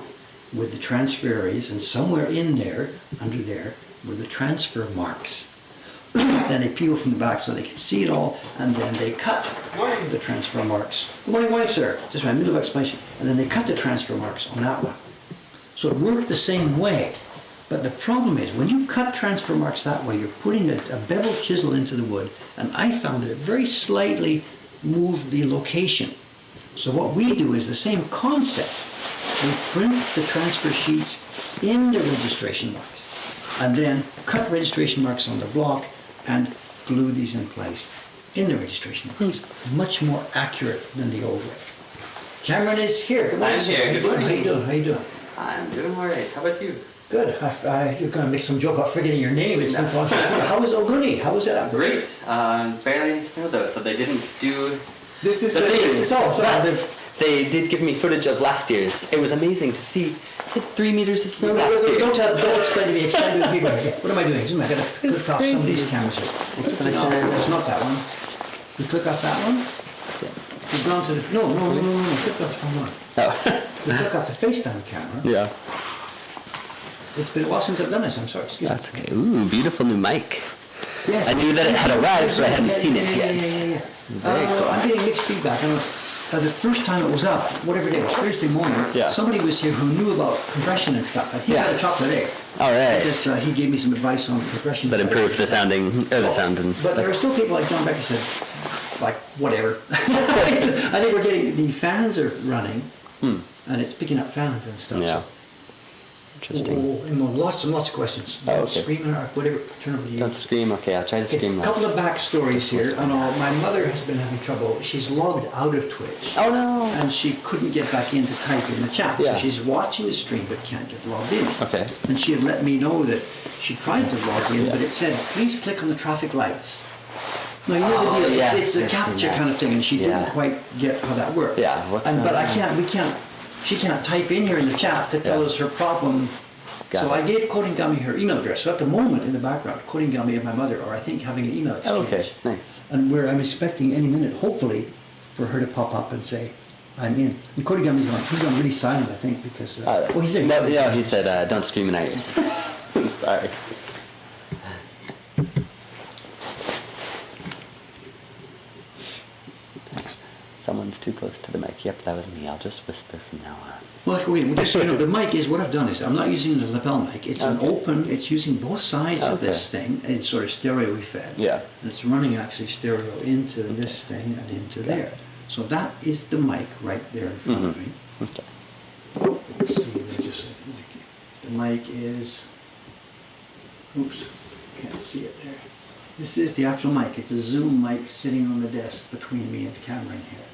with the transfer areas, and somewhere in there, under there, were the transfer marks. Then they peel from the back so they can see it all, and then they cut the transfer marks. Good morning, sir. Just my middle of explanation. And then they cut the transfer marks on that one. So it worked the same way. But the problem is, when you cut transfer marks that way, you're putting a bevel chisel into the wood, and I found that it very slightly moved the location. So what we do is the same concept. We print the transfer sheets in the registration marks, and then cut registration marks on the block and glue these in place in the registration marks. Much more accurate than the old way. Cameron is here. Good morning. I'm here. Good morning. How you doing? I'm doing alright. How about you? Good. You're going to make some joke about forgetting your name. It's been so long since I seen you. How was Oguni? How was it up? Great. Barely any snow though, so they didn't do This is the thing. so. They did give me footage of last year's. It was amazing to see. Hit 3 meters of snow last year. Don't explain to me. Explain to the people. What am I doing? I got to click off some of these cameras here. It's not that one. You click off that one. You've gone to the... No. Click off the one. Oh. You click off the FaceTime camera. Yeah. It's been a while since I've done this. I'm sorry. Excuse me. That's okay. Ooh, beautiful new mic. Yes. I knew that it had arrived, but I hadn't seen it yet. Yeah. Very cool. I'm getting mixed feedback. The first time it was up, whatever day, it was Thursday morning, Yeah. somebody was here who knew about compression and stuff. And he Yeah. got a chocolate egg. All right. Because he gave me some advice on compression. That improved the sounding, or the sound and But there are stuff. still people like John Becker said, like, whatever. I think we're getting, the fans are running, and it's picking up fans and stuff. Yeah. So. Interesting. And lots and lots of questions. Oh, okay. Screaming or whatever, turn over to you. Don't scream. Okay, I'll try to scream A less. couple of backstories here. My mother has been having trouble. She's logged out of Twitch. Oh no. And she couldn't get back in to type in the chat. Yeah. So she's watching the stream but can't get logged in. Okay. And she had let me know that she tried to log in, but it said, please click on the traffic lights. Now, you know the deal. yes, It's a I've seen capture that. kind of thing, and she Yeah. didn't quite get how that worked. Yeah, what's going But on? she can't type in here in the chat to tell Yeah. us her problem. Got So it. I gave Coding Gummy her email address. So at the moment in the background, Coding Gummy and my mother are, I think, having an email exchange. Oh, okay, nice. And I'm expecting any minute, hopefully, for her to pop up and say, I'm in. And Cody Gummy's gone really silent, I think, because... he's there. No, he said, don't scream in our ears. Sorry. Someone's too close to the mic. Yep, that was me. I'll just whisper from now on. Well, wait, just so you know, the mic is, what I've done is, I'm not using the lapel mic. It's an Okay. open, it's using both sides of Okay. this thing. It's sort of stereo fed. Yeah. And it's running actually stereo into this thing and into there. So that is the mic right there in front of me. Okay. Let's see, the mic is, oops, can't see it there. This is the actual mic. It's a Zoom mic sitting on the desk between me and the camera in here.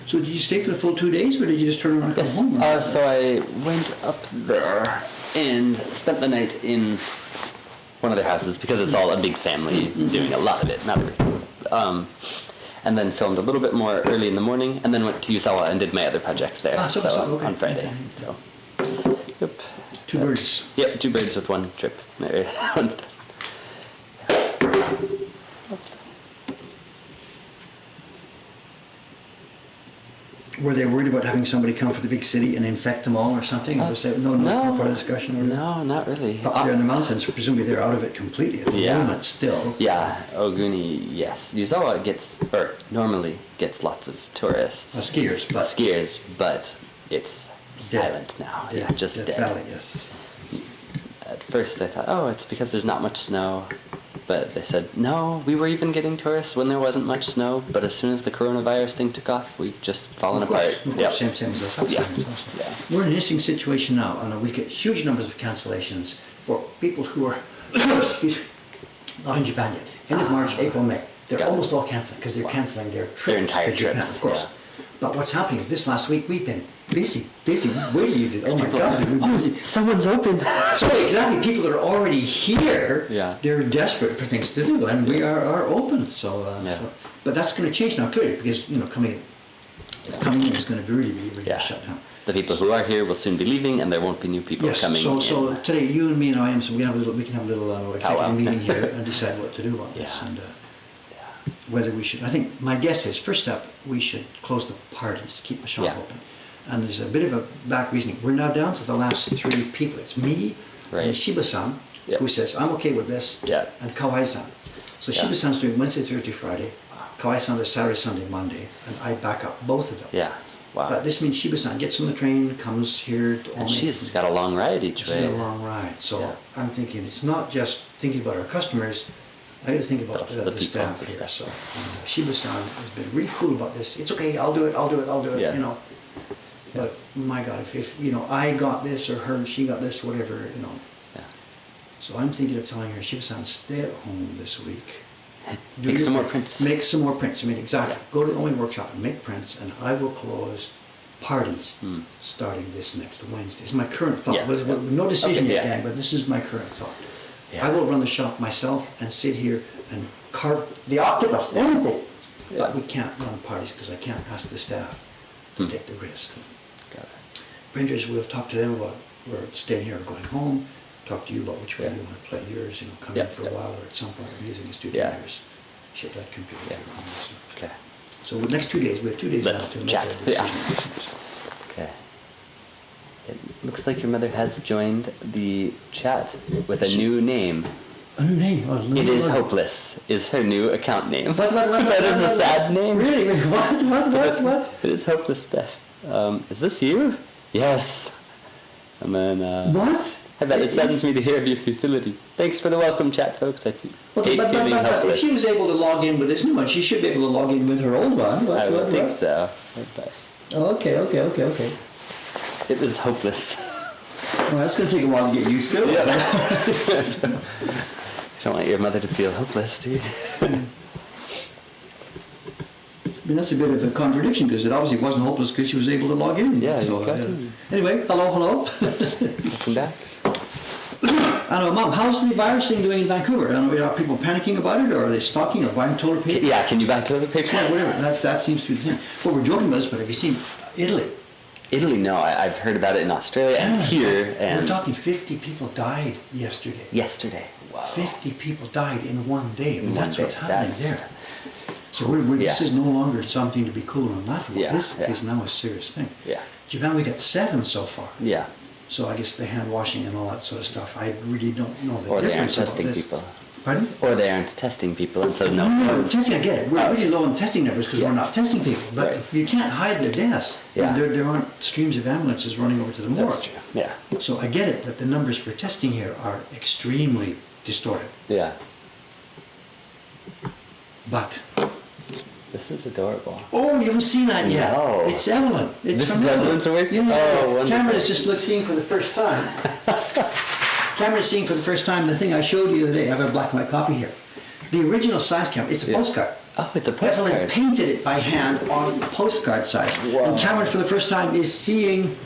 So did you stay for the full 2 days, or did you just turn around and come Yes. home? or- So I went up there and spent the night in one of their houses because it's all a big family doing a lot of it, not everything. And then filmed a little bit more early in the morning, and then went to Usawa and did my other project there. Ah, so okay. On Friday. Okay. So, yep. Two birds. Yep, 2 birds with 1 trip. There, one's done. Were they worried about having somebody come from the big city and infect them all or something? Or was that no part of the discussion? Or No, not really. Up there in the mountains, presumably they're out of it completely at the Yeah. moment still. Yeah, Oguni, yes. Yuzawa normally gets lots of tourists. Skiers, but Skiers, but it's Dead. silent now. Dead- Yeah, just Death dead. Valley, yes. At first I thought, oh, it's because there's not much snow. But they said, no, we were even getting tourists when there wasn't much snow, but as soon as the coronavirus thing took off, we've just fallen Of course, apart. of Yep. course, same as us. Yeah. Same as us. Yeah. We're in an interesting situation now, and we get huge numbers of cancellations for people who are, excuse me, not in Japan yet. End of March, April, May. They're Got it. almost all canceling because they're canceling their trips Their entire to Japan, trips, of course. yeah. But what's happening is this last week we've been busy. Where do you do? Oh my God, we've been busy. Someone's open. So exactly, people that are already here, Yeah. they're desperate for things to do, and we are open. Yeah. But that's going to change now clearly because coming in is going to really Yeah. shut down. The people who are here will soon be leaving, and there won't be new people Yes. coming So in. today, you and me and I, so we can have a little executive Powwow. meeting here and decide what to do about this, Yeah. and whether we should. I think my guess is first up we should close the parties, keep the shop Yeah. open. And there's a bit of a back reasoning. We're now down to the last 3 people. It's me Right. and Shiba-san, Yep. who says, I'm okay with this, Yeah. and Kawai-san. So Yeah. Shiba-san's doing Wednesday, Thursday, Friday. Kawai-san does Saturday, Sunday, Monday, and I back up both of them. Yeah. Wow. But this means Shiba-san gets on the train, comes here to And she's got a long ride each It's way. a long ride. So Yeah. I'm thinking it's not just thinking about our customers. I got to think about Also the the people, staff the here. staff. So Shiba-san has been really cool about this. It's okay. I'll do it. Yeah. But my God, if you know, I got this or her, she got this, whatever, you know. Yeah. So I'm thinking of telling her she was on stay at home this week. Do Make your some more print. prints. Make some more prints. I mean, exactly. Yeah. Go to the only workshop and make prints, and I will close parties Hmm. starting this next Wednesday. It's my current thought. Yeah, With yeah. no decision Okay, yet, yeah. gang, but this is my current thought. Yeah. I will run the shop myself and sit here and carve the octopus, anything. Yeah. But we can't run parties because I can't ask the staff to Hmm. take the risk. Got it. Printers, we'll talk to them about we're staying here or going home. Talk to you about which way Yeah. you want to play yours. You know, come Yeah, in for a yeah. while or at some point we're using the studio Yeah. yours. Shit that computer. Yeah. So- Okay. So the next 2 days, we have 2 days Let's now to chat. make Yeah. our decisions. Okay. It looks like your mother has joined the chat with a new name. A new name. Oh, It is Hopeless, is her new account name. What? That is a sad name. Really? Wait, what? It is Hopeless, Beth. Is this you? Yes. And then, What? I bet it Is- saddens me to hear of your futility. Thanks for the welcome chat, folks. I But, hate feeling if helpless. she was able to log in with this new one, she should be able to log in with her old one. I would think so. But Oh, okay. it is hopeless. Well, that's going to take a while to get used to. I don't want your mother to feel hopeless, do you? I mean, that's a bit of a contradiction because it obviously wasn't hopeless because she was able to log in. Yeah, So, you got to. anyway, hello. Welcome back. I don't know, Mom, how's the virus thing doing in Vancouver? I don't know, are people panicking about it or are they stocking or buying toilet paper? Yeah, can you back toilet paper? Yeah, whatever. That seems to be the thing. Well, we're joking about this, but have you seen Italy? Italy, no. I've heard about it in Australia and here We're and talking 50 people died yesterday. yesterday. Wow. 50 people died in one day. I mean, In that's one what's day. happening That's- there. So this Yeah. is no longer something to be cool and laugh about. Yeah, This yeah. is now a serious thing. Yeah. Japan, we got 7 so far. Yeah. So I guess the hand washing and all that sort of stuff, I really don't know the Or they aren't difference about testing this. people. Pardon? Or they aren't testing people, and so no. No, testing, I get it. We're really low on testing numbers because Yeah. we're not testing people. But Right. you can't hide their deaths. Yeah. There aren't streams of ambulances running over to the morgue. That's true. Yeah. So I get it that the numbers for testing here are extremely distorted. Yeah. But, This is adorable. oh, you haven't seen that yet. No. It's Evelyn. It's This from is Evelyn. Evelyn's work? Yeah. Oh, wonderful. Cameron's just seeing for the first time. Cameron's seeing for the first time the thing I showed you the other day. I have a black and white copy here. The original size camera, it's a Yeah. postcard. Oh, it's a Evelyn postcard. painted it by hand on postcard size. Wow. And Cameron, for the first time, is seeing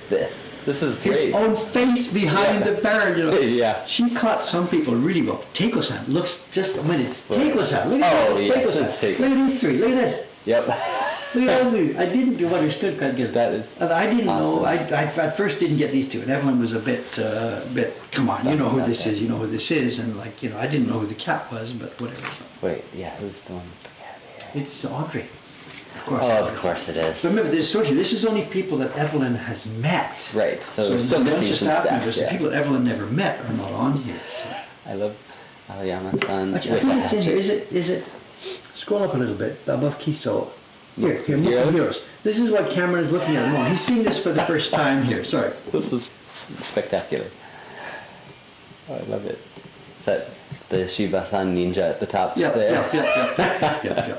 This is his great. own face behind Yeah. the barrel. You know. Yeah. She caught some people really well. Teiko-san looks just, I mean, it's Teiko-san. Look at Oh, this, it's yes, Teiko-san. it's Teiko. Look at these three, look at this. Yep. Look at those three. I didn't understood quite good. That is And I didn't know, awesome. I at first didn't get these two. And Evelyn was a bit, come on, you know who this is, you know who this is. And like, you know, I didn't know who the cat was, but whatever. So. Wait, yeah, who's the one with the cat here? It's Audrey. Of course. Oh, of course it is. But remember, this story, this is only people that Evelyn has met. Right, so we're still the bunch missing of some staff staff, members, the yeah. people that Evelyn never met are not on here. So. I love Aoyama-san Actually, I with think the it's in here. hatchet. Is it? Scroll up a little bit above Kiso. Here, look at Heroes? Heroes. This is what Cameron is looking at. at the moment. He's seeing this for the first time here. Sorry. This is spectacular. Oh, I love it. Is that the Shiba-san ninja at the top Yeah, there? yeah.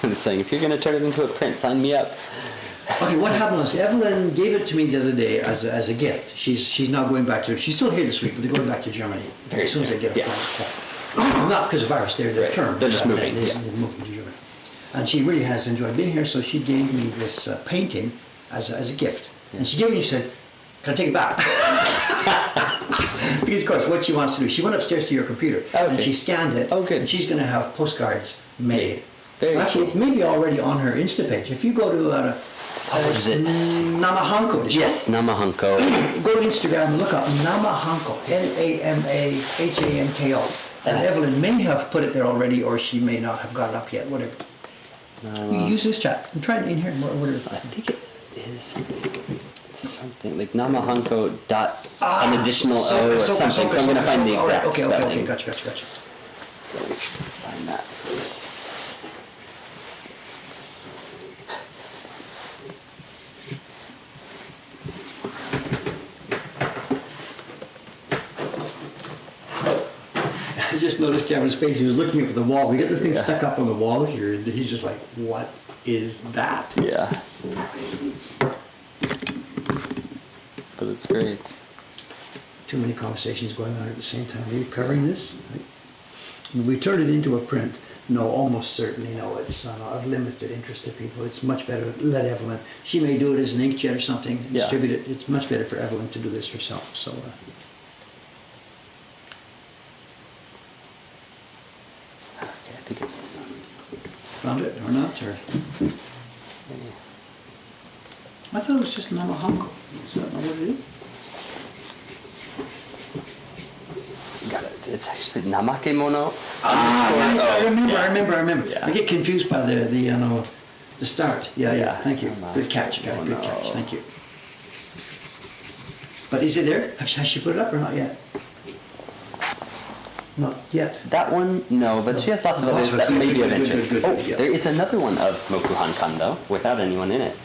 It's saying, if you're going to turn it into a print, sign me up. Okay, what happened was Evelyn gave it to me the other day as a gift. She's now going back to. She's still here this week, but they're going back to Germany Very as soon as they soon, get a yeah. flight. Not because of virus. They're Right. returned. They're just moving, They're yeah. moving to Germany, and she really has enjoyed being here. So she gave me this painting as a gift, and she gave me. She said, "Can I take it back?" Because of course, what she wants to do, she went upstairs to your computer and Okay. she scanned it. Oh, good. And she's going to have postcards made. Very Actually, cool. it's maybe already on her Insta page. If you go to what is it? Namahanko. Did you- Yes, Namahanko. Go to Instagram and look up Namahanko. Namahanko. And Evelyn may have put it there already, or she may not have got it up yet. Whatever. You use this chat. I'm trying to in here. What is I think it is something like Namahanko dot an additional O or something. So I'm going to find the All right, exact okay, spelling. gotcha. Find that first. I just noticed Kevin's face. He was looking up at the wall. We got the thing stuck up on the wall here, and he's just like, "What is that? Yeah. But it's great. Too many conversations going on at the same time. Are you covering this? When we turn it into a print, no, almost certainly no. It's of limited interest to people. It's much better to let Evelyn. She may do it as an inkjet or something, Yeah. distribute it. It's much better for Evelyn to do this herself. So. Okay, I think it's this one. Found it or not? Or I thought it was just Namahanko. Is that not what it is? Got it. It's actually Namakemono. Right. I remember. Yeah. I remember. Yeah. I get confused by the start. Yeah. Yeah. Thank you. Good catch, guy. Good catch. Thank you. But is it there? Has she put it up or not yet? Not yet. That one, no, but she has lots of others that may be of interest. Good, Oh, yeah. there is another one of Mokuhan Kando without anyone in it.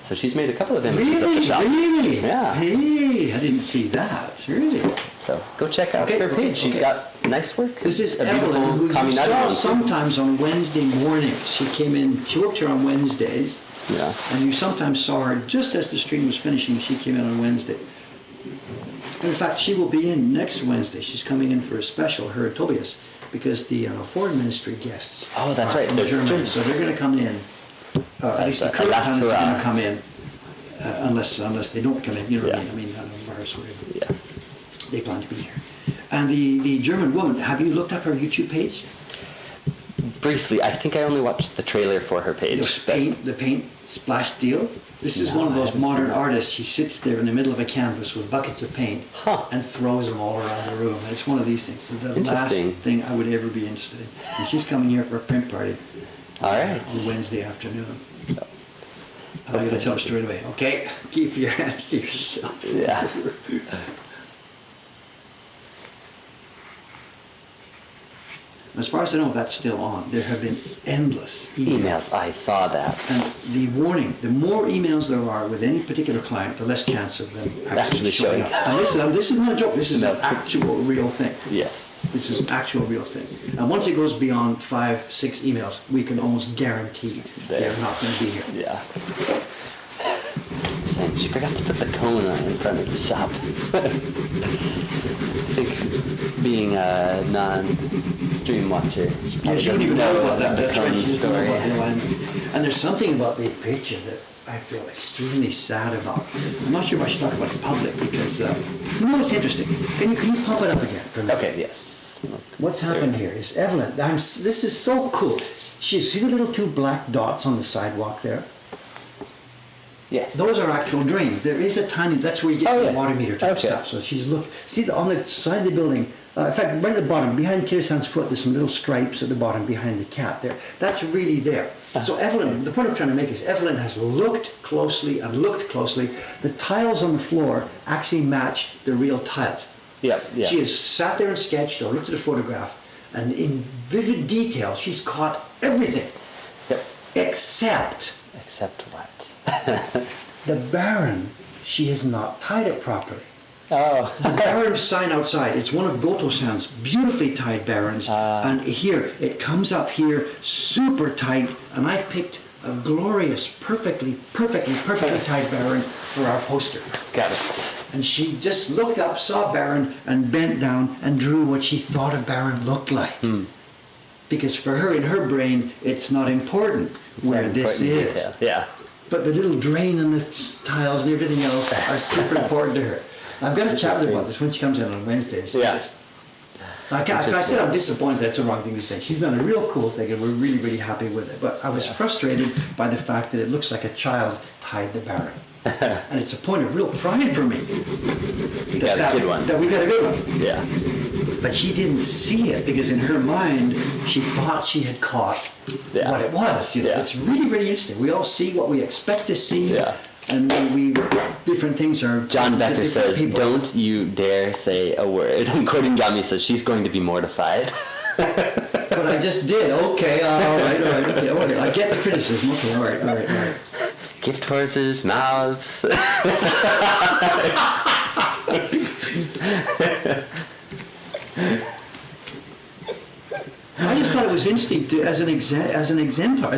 So she's made a couple of images of the shop. Really? Yeah. Hey, I didn't see that. Really? So go check out Okay, her okay, page. She's okay. got nice work. This is a beautiful Evelyn, who you Kaminari saw one, too. sometimes on Wednesday mornings. She came in, she worked here on Wednesdays, Yeah. and you sometimes saw her just as the stream was finishing. She came in on Wednesday. In fact, she will be in next Wednesday. She's coming in for a special, her and Tobias, because the foreign ministry guests Oh, that's are right, from they're Germany, German. so they're going to come in. At least the right, current last ones are going hurrah. to come in, unless they don't come in. You know what I Yeah. mean? I don't know, Mars, whatever. Yeah. They plan to be here. And the German woman, have you looked up her YouTube page? Briefly, I think I only watched the trailer for her page. The paint splash deal. This is No, one of I those haven't modern seen that. artists. She sits there in the middle of a canvas with buckets of paint Huh. and throws them all around the room. And it's one of these things. The last Interesting. thing I would ever be interested in. And she's coming here for a print party All right. on Wednesday afternoon. I'm going to tell her straight away. Okay, keep your hands to yourself. Yeah. As far as I know, that's still on. There have been endless Emails. I saw that. And the warning, the more emails there are with any particular client, the less chance of them actually Actually showing showing up. And this is not a joke, this is No. an actual real thing. Yes. This is an actual real thing. And once it goes beyond 5, 6 emails, we can almost guarantee they're not going to be here. Yeah. Saying she forgot to put the cone on in front of the shop. I think being a non-stream watcher, she Yeah, probably she wouldn't doesn't even know about that. the That's right. cone She doesn't know story. about the alignments. And there's something about the picture that I feel extremely sad about. I'm not sure if I should talk about it in public because, no, it's interesting. Can you pump it up again for me? Okay, yes. What's happened here is Evelyn. This is so cool. See the little 2 black dots on the sidewalk there? Yes. Those are actual drains. There is a tiny. That's where you get Oh, to yeah. the water meter type Okay. stuff. So she's see on the side of the building. In fact, right at the bottom, behind Kirasan's foot, there's some little stripes at the bottom behind the cat there. That's really there. So Evelyn, the point I'm trying to make is Evelyn has looked closely and looked closely. The tiles on the floor actually match the real tiles. Yeah, yeah. She has sat there and sketched or looked at a photograph, and in vivid detail, she's caught everything Yep. except Except what? the Baron. She has not tied it properly. Oh. The Baron sign outside, it's one of Goto-san's beautifully tied Barons, and here, it comes up here super tight, and I picked a glorious, perfectly tied Baron for our poster. Got it. And she just looked up, saw Baron, and bent down and drew what she thought a Baron looked like. Because for her, in her brain, it's not important where Very this important is. detail. Yeah. But the little drain and the tiles and everything else are super important to her. I've got to chat with her about this when she comes in on Wednesdays. Yeah. I said I'm disappointed, that's the wrong thing to say. She's done a real cool thing and we're really, really happy with it. But I was frustrated by the fact that it looks like a child tied the Baron. And it's a point of real pride for me. You got a good one. That we got a good one. Yeah. But she didn't see it because in her mind, she thought she had caught Yeah. what it was. You know, Yeah. It's really, really interesting. We all see what we expect to see. Yeah. And we different things are. John to Becker different says, people. "Don't you dare say a word." And quoting Gami says, "She's going to be mortified." But I just did. Okay, all right, okay. I get the criticism. Okay, all right. Gift horses, mouths. I just thought it was interesting to, as an example.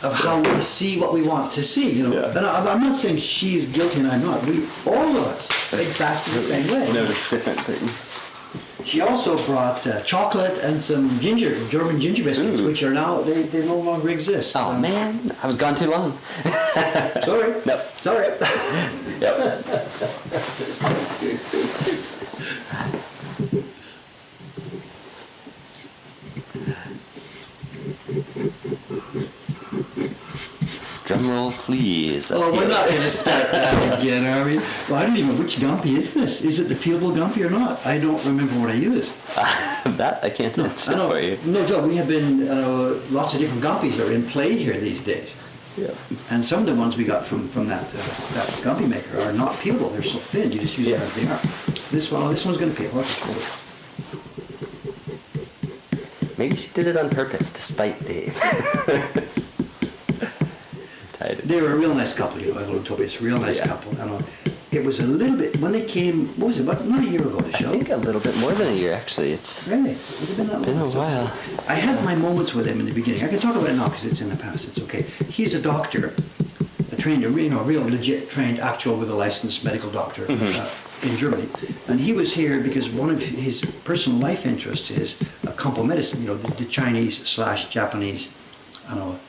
of how we see what we want to see, you know. Yeah. And I'm not saying she's guilty and I'm not. We, all of us, exactly the same way. Notice different things. She also brought chocolate and some German ginger biscuits, which are now, they no longer exist. Oh man, I was gone too long. Sorry. Nope. Sorry. Yep. Drum roll, please. Oh, we're not going to start that again, are we? Well, I don't even know which Gumpy is this. Is it the peelable Gumpy or not? I don't remember what I used. That I can't answer I know. for you. No, Joe, we have been, lots of different Gumpys are in play here these days. Yeah. And some of the ones we got from that Gumpy maker are not peelable. They're so thin, you just use them Yeah. as they are. This one's going to peel. What's this? Maybe she did it on purpose to spite Dave. They were a real nice couple, you know, Evelyn and Tobias, real nice Yeah. couple. And it was a little bit, when they came, what was it, about not a year ago, the I show? think a little bit more than a year, actually. It's Really? Has it been that long? been a while. I had my moments with him in the beginning. I can talk about it now because it's in the past. It's okay. He's a doctor, a trained, a real legit trained actual with a licensed medical doctor in Germany. And he was here because one of his personal life interests is Kampo medicine, you know, the Chinese/Japanese,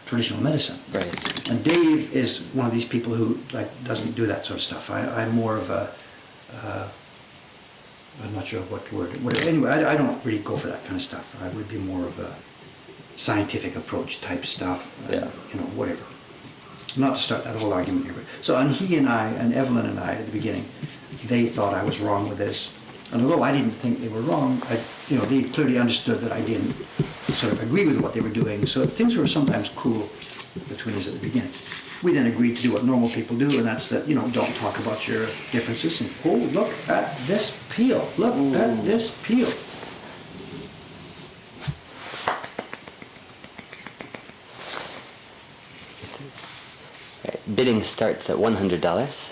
traditional medicine. Right. And Dave is one of these people who doesn't do that sort of stuff. I'm more of a, I'm not sure what word. Anyway, I don't really go for that kind of stuff. I would be more of a scientific approach type stuff. Yeah. Whatever. Not to start that whole argument here. So, and he and I, and Evelyn and I at the beginning, they thought I was wrong with this. And although I didn't think they were wrong, they clearly understood that I didn't sort of agree with what they were doing. So things were sometimes cool between us at the beginning. We then agreed to do what normal people do, and that's that, don't talk about your differences. And, oh, look at this peel. Look at this peel. Right. Bidding starts at $100.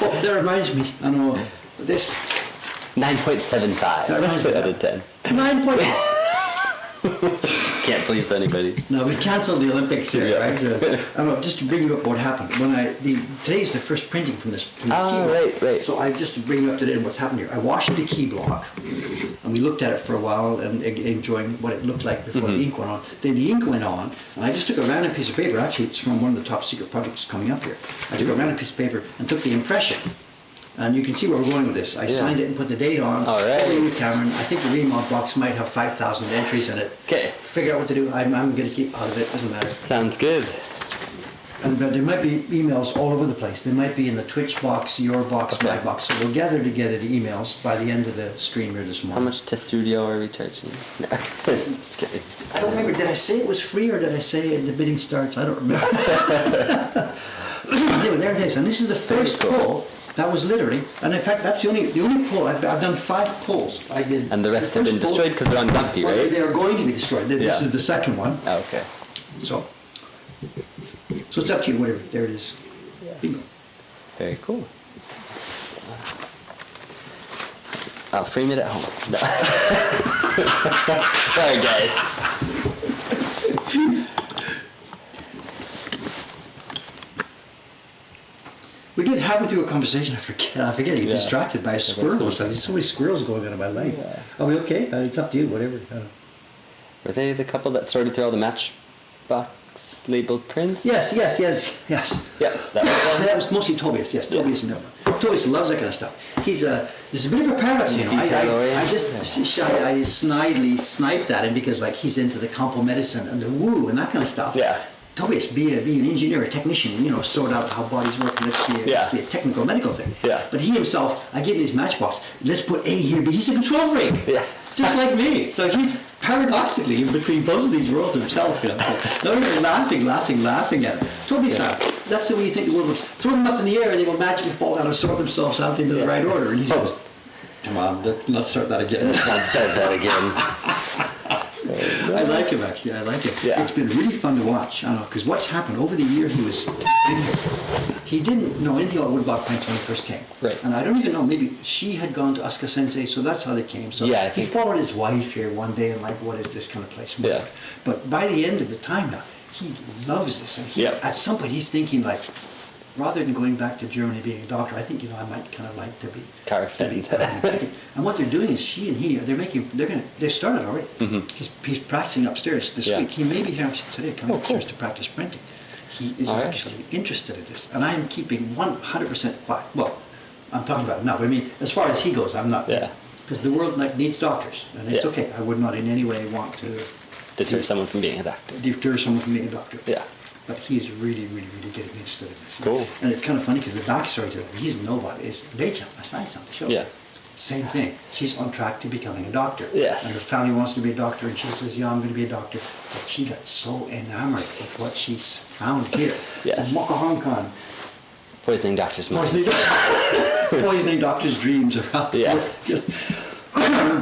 Oh, that reminds me. I know this 9.75 That reminds me. out of 10. 9 Can't please anybody. No, we cancelled the Olympics here, Yeah. right? I know, just to bring you up what happened. Today's the first printing from the key block. Right. So just to bring you up to date on what's happened here. I washed the key block, and we looked at it for a while and enjoying what it looked like before the ink went on. Then the ink went on, and I just took a random piece of paper. Actually, it's from one of the top secret projects coming up here. I took a random piece of paper and took the impression. And you can see where we're going with this. I signed it and put the date on. All right. Over with Cameron. I think the remount box might have 5,000 entries in it. Okay. Figure out what to do. I'm going to keep out of it. Doesn't matter. Sounds good. But there might be emails all over the place. They might be in the Twitch box, your box, Okay. my box. So we'll gather together the emails by the end of the stream here this How morning. much to studio are we charging? No, just kidding. I don't remember. Did I say it was free or did I say the bidding starts? I don't remember. Anyway, there it is. And this is the first Very cool. pull. That was literally, and in fact, that's the only pull. I've done 5 pulls. I did. And the rest have first been pull- destroyed because they're on Dumpy, Well, right? they are going to be destroyed. This Yeah. is the second one. Oh, okay. So it's up to you. Whatever. There it is. Bingo. Very cool. I'll frame it at home. No. Sorry, guys. We did have with you a conversation. I forget. You Yeah. distracted by a squirrel or something. There's so many squirrels going on in my life. Yeah. Are we okay? It's up to you. Whatever. Were they the couple that sorted through all the Matchbox labeled prints? Yes. Yeah, that was them. That was mostly Tobias. Yes, Tobias and Evelyn. Tobias loves that kind of stuff. There's a bit of a paradox, you know. I just snidely sniped at him because he's into the Kampo medicine and the woo and that kind of stuff. Yeah. Tobias, be an engineer, a technician, sort out how bodies work, and let's be a technical medical thing. Yeah. But he himself, I gave him his matchbox. Let's put A here, but he's a control freak. Yeah. Just like me. So he's paradoxically in between both of these worlds himself. So no, you're laughing at it. Tobias, that's the way you think the world works. Throw them up in the air and they will magically fall down and sort themselves out into the right order. And he says, come on, let's not start that again. Let's start that again. I like him actually. I like it. Yeah. It's been really fun to watch. I don't know because what's happened over the year. He didn't know anything about woodblock prints when he first came. Right. And I don't even know. Maybe she had gone to Asuka Sensei, so that's how they came. So Yeah, I he think- followed his wife here one day and what is this kind of place? Yeah. But by the end of the time now, he loves this, and Yeah. at some point he's thinking like, rather than going back to Germany being a doctor, I think I might kind of like to be. And what they're doing is she and he they started already. He's practicing upstairs this Yeah. week. He may be here today coming Oh, cool. upstairs to practice printing. He is All right. actually interested in this, and I am keeping 100% quiet. Well, I'm talking about it now, but I mean, as far as he goes, I'm not. Yeah. Because the world needs doctors, and it's Yeah. okay. I would not in any way want to Deter someone from being a doctor. deter someone from being a doctor. Yeah. But he's really, really, really getting interested in this. Cool. And it's kind of funny because the backstory to that, he's nobody. It's Rachel, Asai on the show. Yeah. Same thing. She's on track to becoming a doctor. Yes. And her family wants to be a doctor, and she says, yeah, I'm going to be a doctor. But she got so enamored with what she's found here. Yes. So Mocha Hong Kong, Poisoning doctors' minds. poisoning doctors' dreams around. Yeah.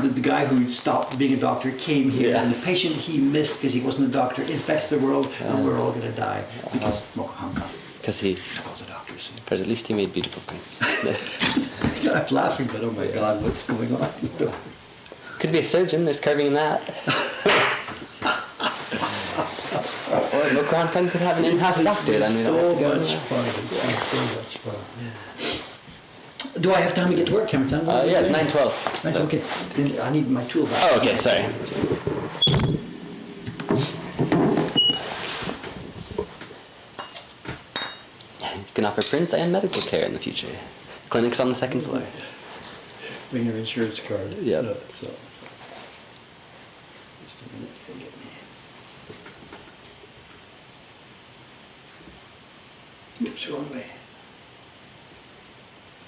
The guy who stopped being a doctor came here, Yeah. and the patient he missed because he wasn't a doctor infects the world, and we're all going to die because Mocha Hong Kong Because he, took all the doctors. but at least he made beautiful things. I'm laughing, but oh my God, what's going on? Could be a surgeon. There's carving in that. Or Mokran Pen could have an in-house doctor. Then we so don't have to go much fun. It's been so much fun. Do I have time to get to work, Cameron? Yeah, it's 9:12. Right, so- okay. Then I need my tool back. Oh, okay. Sorry. You can offer prints and medical care in the future. Clinics on the second floor. Bring your insurance card. Yeah. So. Just a minute. Get me. Oops, wrong way.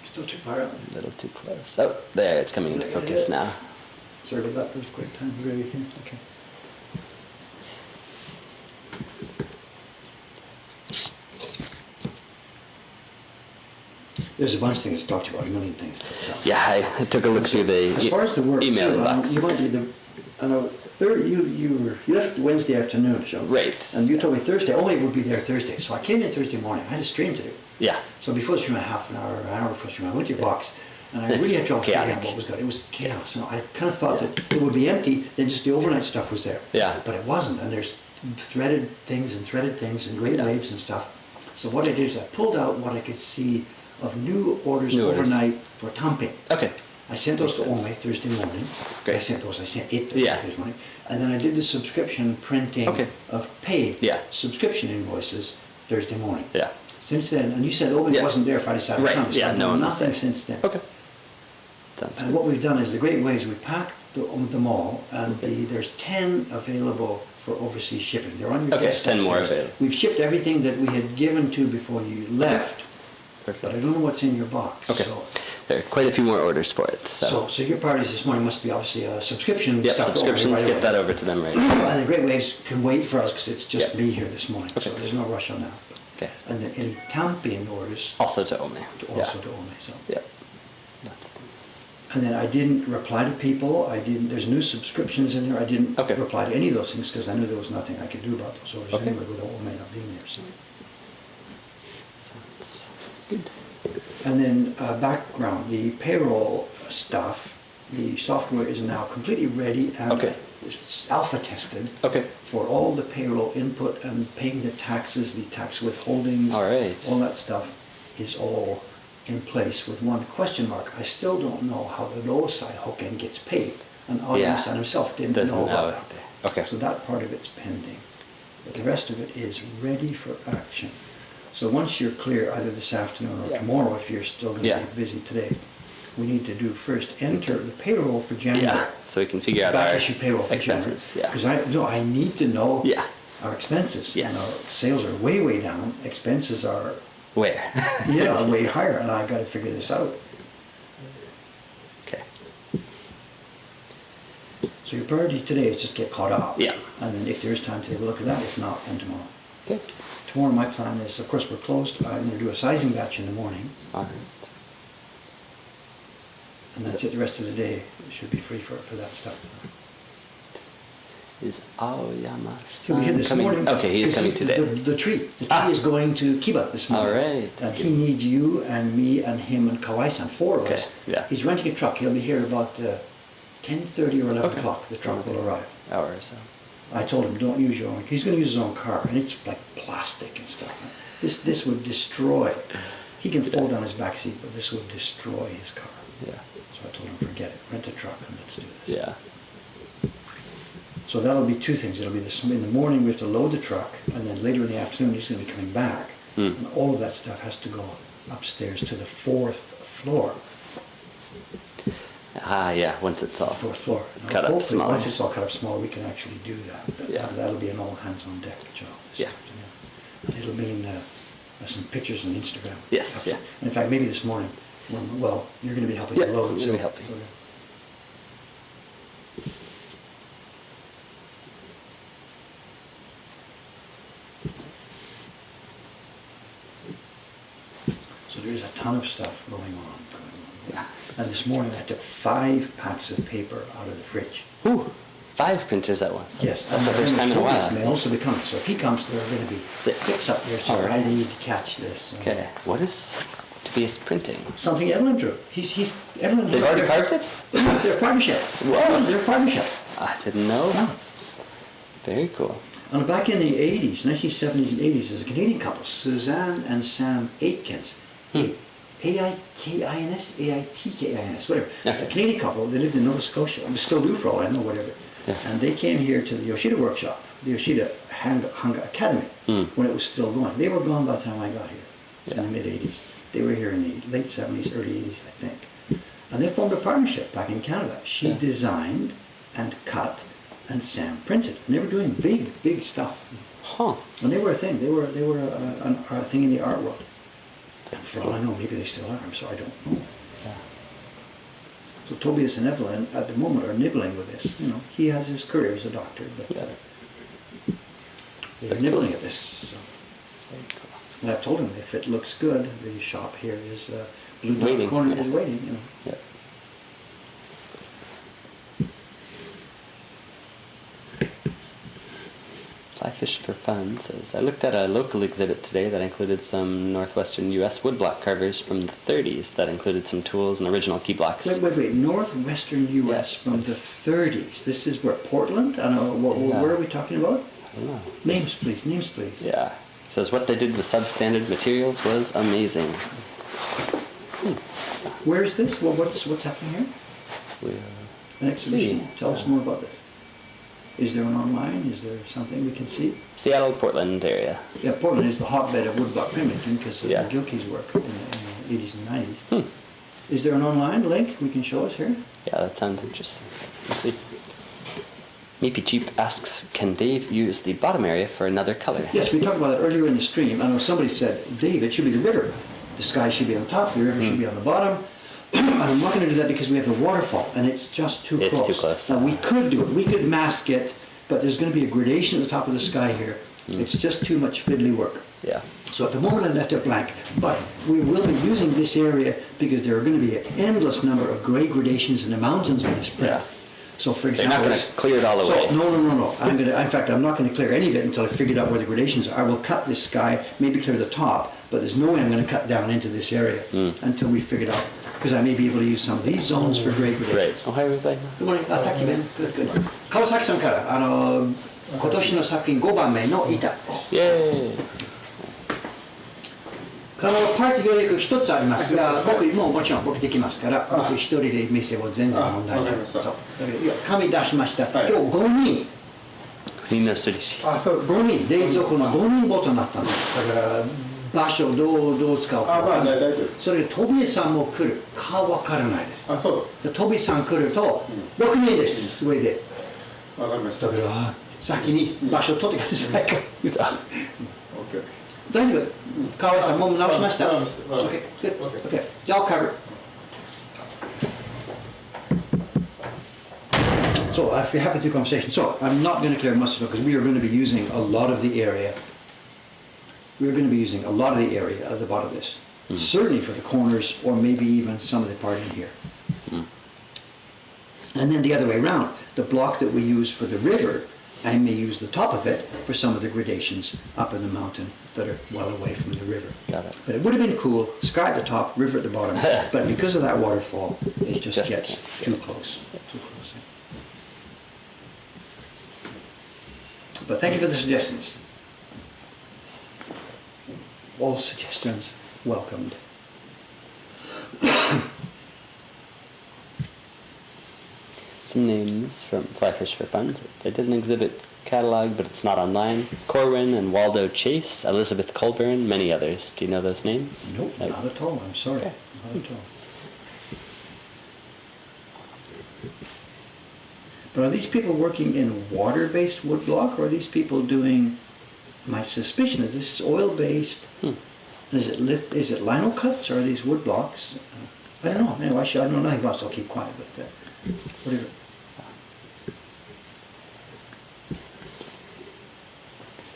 Still too far out. A little too close. Oh, there. It's coming into focus now. Sorry about that. There's quick time. Really here. Okay. There's a bunch of things to talk to you about, a million things to talk about. Yeah, I took a look through the As far as the work, email too, inbox. you might be the. I know. You left Wednesday afternoon, so. Right. And you told me Thursday. Only would be there Thursday, so I came in Thursday morning. I had a stream to do. Yeah. So before the stream, half an hour before the stream, I went to your box, and I It's really had trouble figuring out chaotic. what was good. It was chaos. And I kind of thought that it would be empty. Then just the overnight stuff was there. Yeah. But it wasn't. And there's threaded things and great Yeah. waves and stuff. So what I did is I pulled out what I could see of new orders New orders. overnight for Tamping. Okay. I sent those to Ome Thursday morning. Great. I sent it Yeah. Thursday morning. And then I did the subscription printing Okay. of paid Yeah. subscription invoices Thursday morning. Yeah. Since then, and you said Ome Yeah. wasn't there Friday, Saturday, Right. Sunday, so Yeah, I've no done one was nothing there. since then. Okay. Sounds And good. what we've done is the great ways we packed them all, and there's 10 available for overseas shipping. They're on your Okay, desk 10 more upstairs. available. We've shipped everything that we had given to before you left, but I Perfect. don't know what's in your box. Okay. So, There are quite a few more orders for it. So, so your priorities this morning must be obviously a subscription yeah, stuff. subscriptions, right get away. that over to them right And the Great Waves can wait for us because it's just Yeah. me here this morning, so Okay. there's no rush on that. Okay. And then any Tamping orders Also to Ome. to Yeah. also to Ome. So. Yeah. And then I didn't reply to people. There's new subscriptions in there. I didn't Okay. reply to any of those things because I knew there was nothing I could do about those orders Okay. anyway without Ome not being there. So. Good. And then background, the payroll stuff, the software is now completely ready and Okay. it's alpha tested. Okay. For all the payroll input and paying the taxes, the tax withholdings, All right. all that stuff is all in place with one question mark. I still don't know how the lower side hook end gets paid. And Audience Yeah. himself didn't Doesn't know about know. that. Okay. So that part of it's pending. But the rest of it is ready for action. So once you're clear, either this afternoon or Yeah. tomorrow, if you're still going to Yeah. be busy today, we need to do first enter the payroll for January. Yeah. So we can figure out Back our issue payroll for January. expenses. Yeah. Because I need to know Yeah. our expenses. Yes. And our sales are way, way down. Expenses are, Where? yeah, way higher, and I got to figure this out. Okay. So your priority today is just get caught up. Yeah. And then if there's time, take a look at that. If not, then tomorrow. Okay. Tomorrow, my plan is, of course, we're closed. I'm going to do a sizing batch in the morning, All right. and that's it. The rest of the day should be free for that stuff. Is Aoyama He'll be here this coming? morning. Okay, he is coming Because today. The tree Ah. is going to Kiba this morning. All right. And he needs you and me and him and Kawai-san, 4 of Okay, us. yeah. He's renting a truck. He'll be here about 10:30 or 11 Okay. o'clock. The truck will arrive. Hour or so. I told him, don't use your own. He's going to use his own car, and it's like plastic and stuff. This would destroy. He can fold down his back seat, but this would destroy his car. Yeah. So I told him, forget it. Rent a truck and let's do this. Yeah. So that'll be two things. It'll be this, in the morning we have to load the truck, and then later in the afternoon he's going to be coming back. And all of that stuff has to go upstairs to the 4th floor. Ah, yeah. Once it's all 4th floor. cut up Hopefully, smaller. once it's all cut up smaller, we can actually do that. But Yeah. that'll be an all hands on deck job this Yeah. afternoon. And it'll mean some pictures on Instagram. Yes, yeah. And in fact, maybe this morning, well, you're going to be helping Yeah, to load. I'm gonna be helping. So there's a ton of stuff going on. Yeah. And this morning I took 5 packs of paper out of the fridge. Ooh, 5 printers at once. Yes. That's the first time in a Tobias while. may also be coming. So if he comes, there are going to be 6 up there. So All right. I need to catch this. Okay. What is Tobias printing? Something Evelyn drew. Evelyn. They've already carved it? They're a partnership. Whoa. They're a partnership. I didn't know. Yeah. Very cool. And back in the 80s, 1970s and 80s, there's a Canadian couple, Suzanne and Sam Aitkins. A-I-K-I-N-S, A-I-T-K-I-N-S, whatever. Okay. A Canadian couple, they lived in Nova Scotia, and still do for all I know, whatever. Yeah. And they came here to the Yoshida workshop, the Yoshida Hanga Academy, when it was still going. They were gone by the time I got here, in the mid-80s. They were here in the late 70s, early 80s, I think. And they formed a partnership back in Canada. She designed and cut, and Sam printed. And they were doing big stuff. Huh. And they were a thing. They were a thing in the art world. And for all I know, maybe they still are. So I don't know. Yeah. So Tobias and Evelyn at the moment are nibbling with this. You know, he has his career as a doctor, but Yeah. they're nibbling at this. So. Very cool. And I've told him if it looks good, the shop here is Blue Dot Waiting, Corner yeah. is waiting. You know. Yeah. Fly Fish for Fun says, I looked at a local exhibit today that included some northwestern U.S. woodblock carvers from the 30s that included some tools and original key blocks. Wait. Northwestern U.S. Yeah. from the 30s. This is where Portland? I don't know. Where are we talking about? I don't know. Names, please. Names, please. Yeah. It says what they did with substandard materials was amazing. Where is this? Well, what's happening here? We'll An exhibition. see. Tell us more about this. Is there an online? Is there something we can see? Seattle, Portland area. Yeah, Portland is the hotbed of woodblock printmaking because of Yeah. Gilkey's work in the 80s and 90s. Is there an online link we can show us here? Yeah, that sounds interesting. Let's see. Meepy Cheap asks, can Dave use the bottom area for another color? Yes, we talked about that earlier in the stream. I know somebody said, Dave, it should be the river. The sky should be on top, the river should be on the bottom. And I'm not going to do that because we have the waterfall and it's just too It's close. too close. Now we could do it. We could mask it, but there's going to be a gradation at the top of the sky here. It's just too much fiddly work. Yeah. So at the moment I left it blank, but we will be using this area because there are going to be an endless number of grade gradations in the mountains in this print. Yeah. So for They're example, not going to clear it all away. so, no. In fact, I'm not going to clear any of it until I figured out where the gradations are. I will cut this sky, maybe clear the top, but there's no way I'm going to cut down into this area until we figure it out. Because I may be able to use some of these zones for grade gradations. Right. Ohio was like, Good morning. Thank you, man. Good. 川崎さんから今年の作品5番目の板です。 yay! パーティー予約一つありますが、僕ももちろん僕できますから、僕一人で店を全然問題ない。わかりましたそうだけどいや紙出しました。はい今日5人、みんなすりし。あ、そうですか。 5人、冷蔵庫の5人ボトになったんです。だから場所どう使うかわかんない。大丈夫です。それでトビさんも来るかわからないです。あ、そうでトビさん来ると6人です。上で。わかりました。だから先に場所取ってください。オッケー。大丈夫。河合さんもう直しました。直しました Okay, good. Okay, y'all cover. So if we have the two conversations, so I'm not going to clear Muscle because we are going to be using a lot of the area. We're going to be using a lot of the area at the bottom of this. Certainly for the corners or maybe even some of the part in here. And then the other way around, the block that we use for the river, I may use the top of it for some of the gradations up in the mountain that are well away from the river. Got it. But it would have been cool, sky at the top, river at the bottom. But because of that waterfall, it just gets Just- too close. Too close. But thank you for the suggestions. All suggestions welcomed. Some names from Fly Fish for Fun. They did an exhibit catalog, but it's not online. Corwin and Waldo Chase, Elizabeth Colburn, many others. Do you know those names? Nope, not at all. I'm sorry. Okay. Not at all. But are these people working in water-based woodblock, or are these people doing? My suspicion is this is oil-based. And is it lino cuts, or are these wood blocks? I don't know. Anyway, I don't know anything else. I'll keep quiet. But whatever.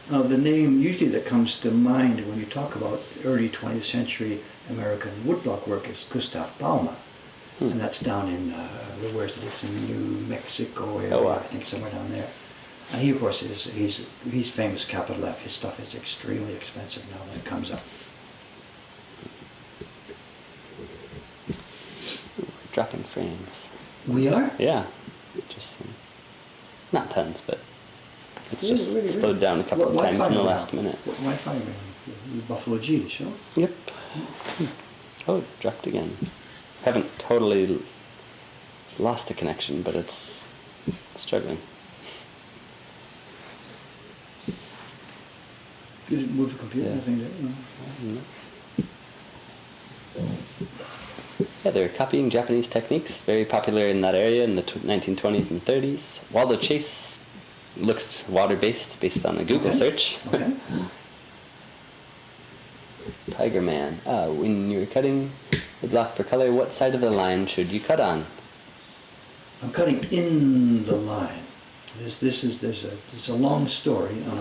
Now, the name usually that comes to mind when you talk about early 20th century American woodblock work is Gustav Baumer. And that's down in, where is it? It's in New Mexico area, Oh, wow. I think somewhere down there. And he, of course, he's famous, capital F. His stuff is extremely expensive now when it comes up. Dropping frames. We are? Yeah. Interesting. Not tons, but it's Really, just really, slowed really. down a couple of What times in the Wi-Fi last now? minute. What Wi-Fi ring? The Buffalo G, the show? Yep. Oh, it dropped again. Haven't totally lost a connection, but it's struggling. You didn't move the computer, Yeah. I think that, no. Yeah, they were copying Japanese techniques, very popular in that area in the 1920s and 30s. Waldo Chase looks water-based, based on a Google Okay. search. Okay. Tiger Man. When you're cutting the block for color, what side of the line should you cut on? I'm cutting in the line. It's a long story, and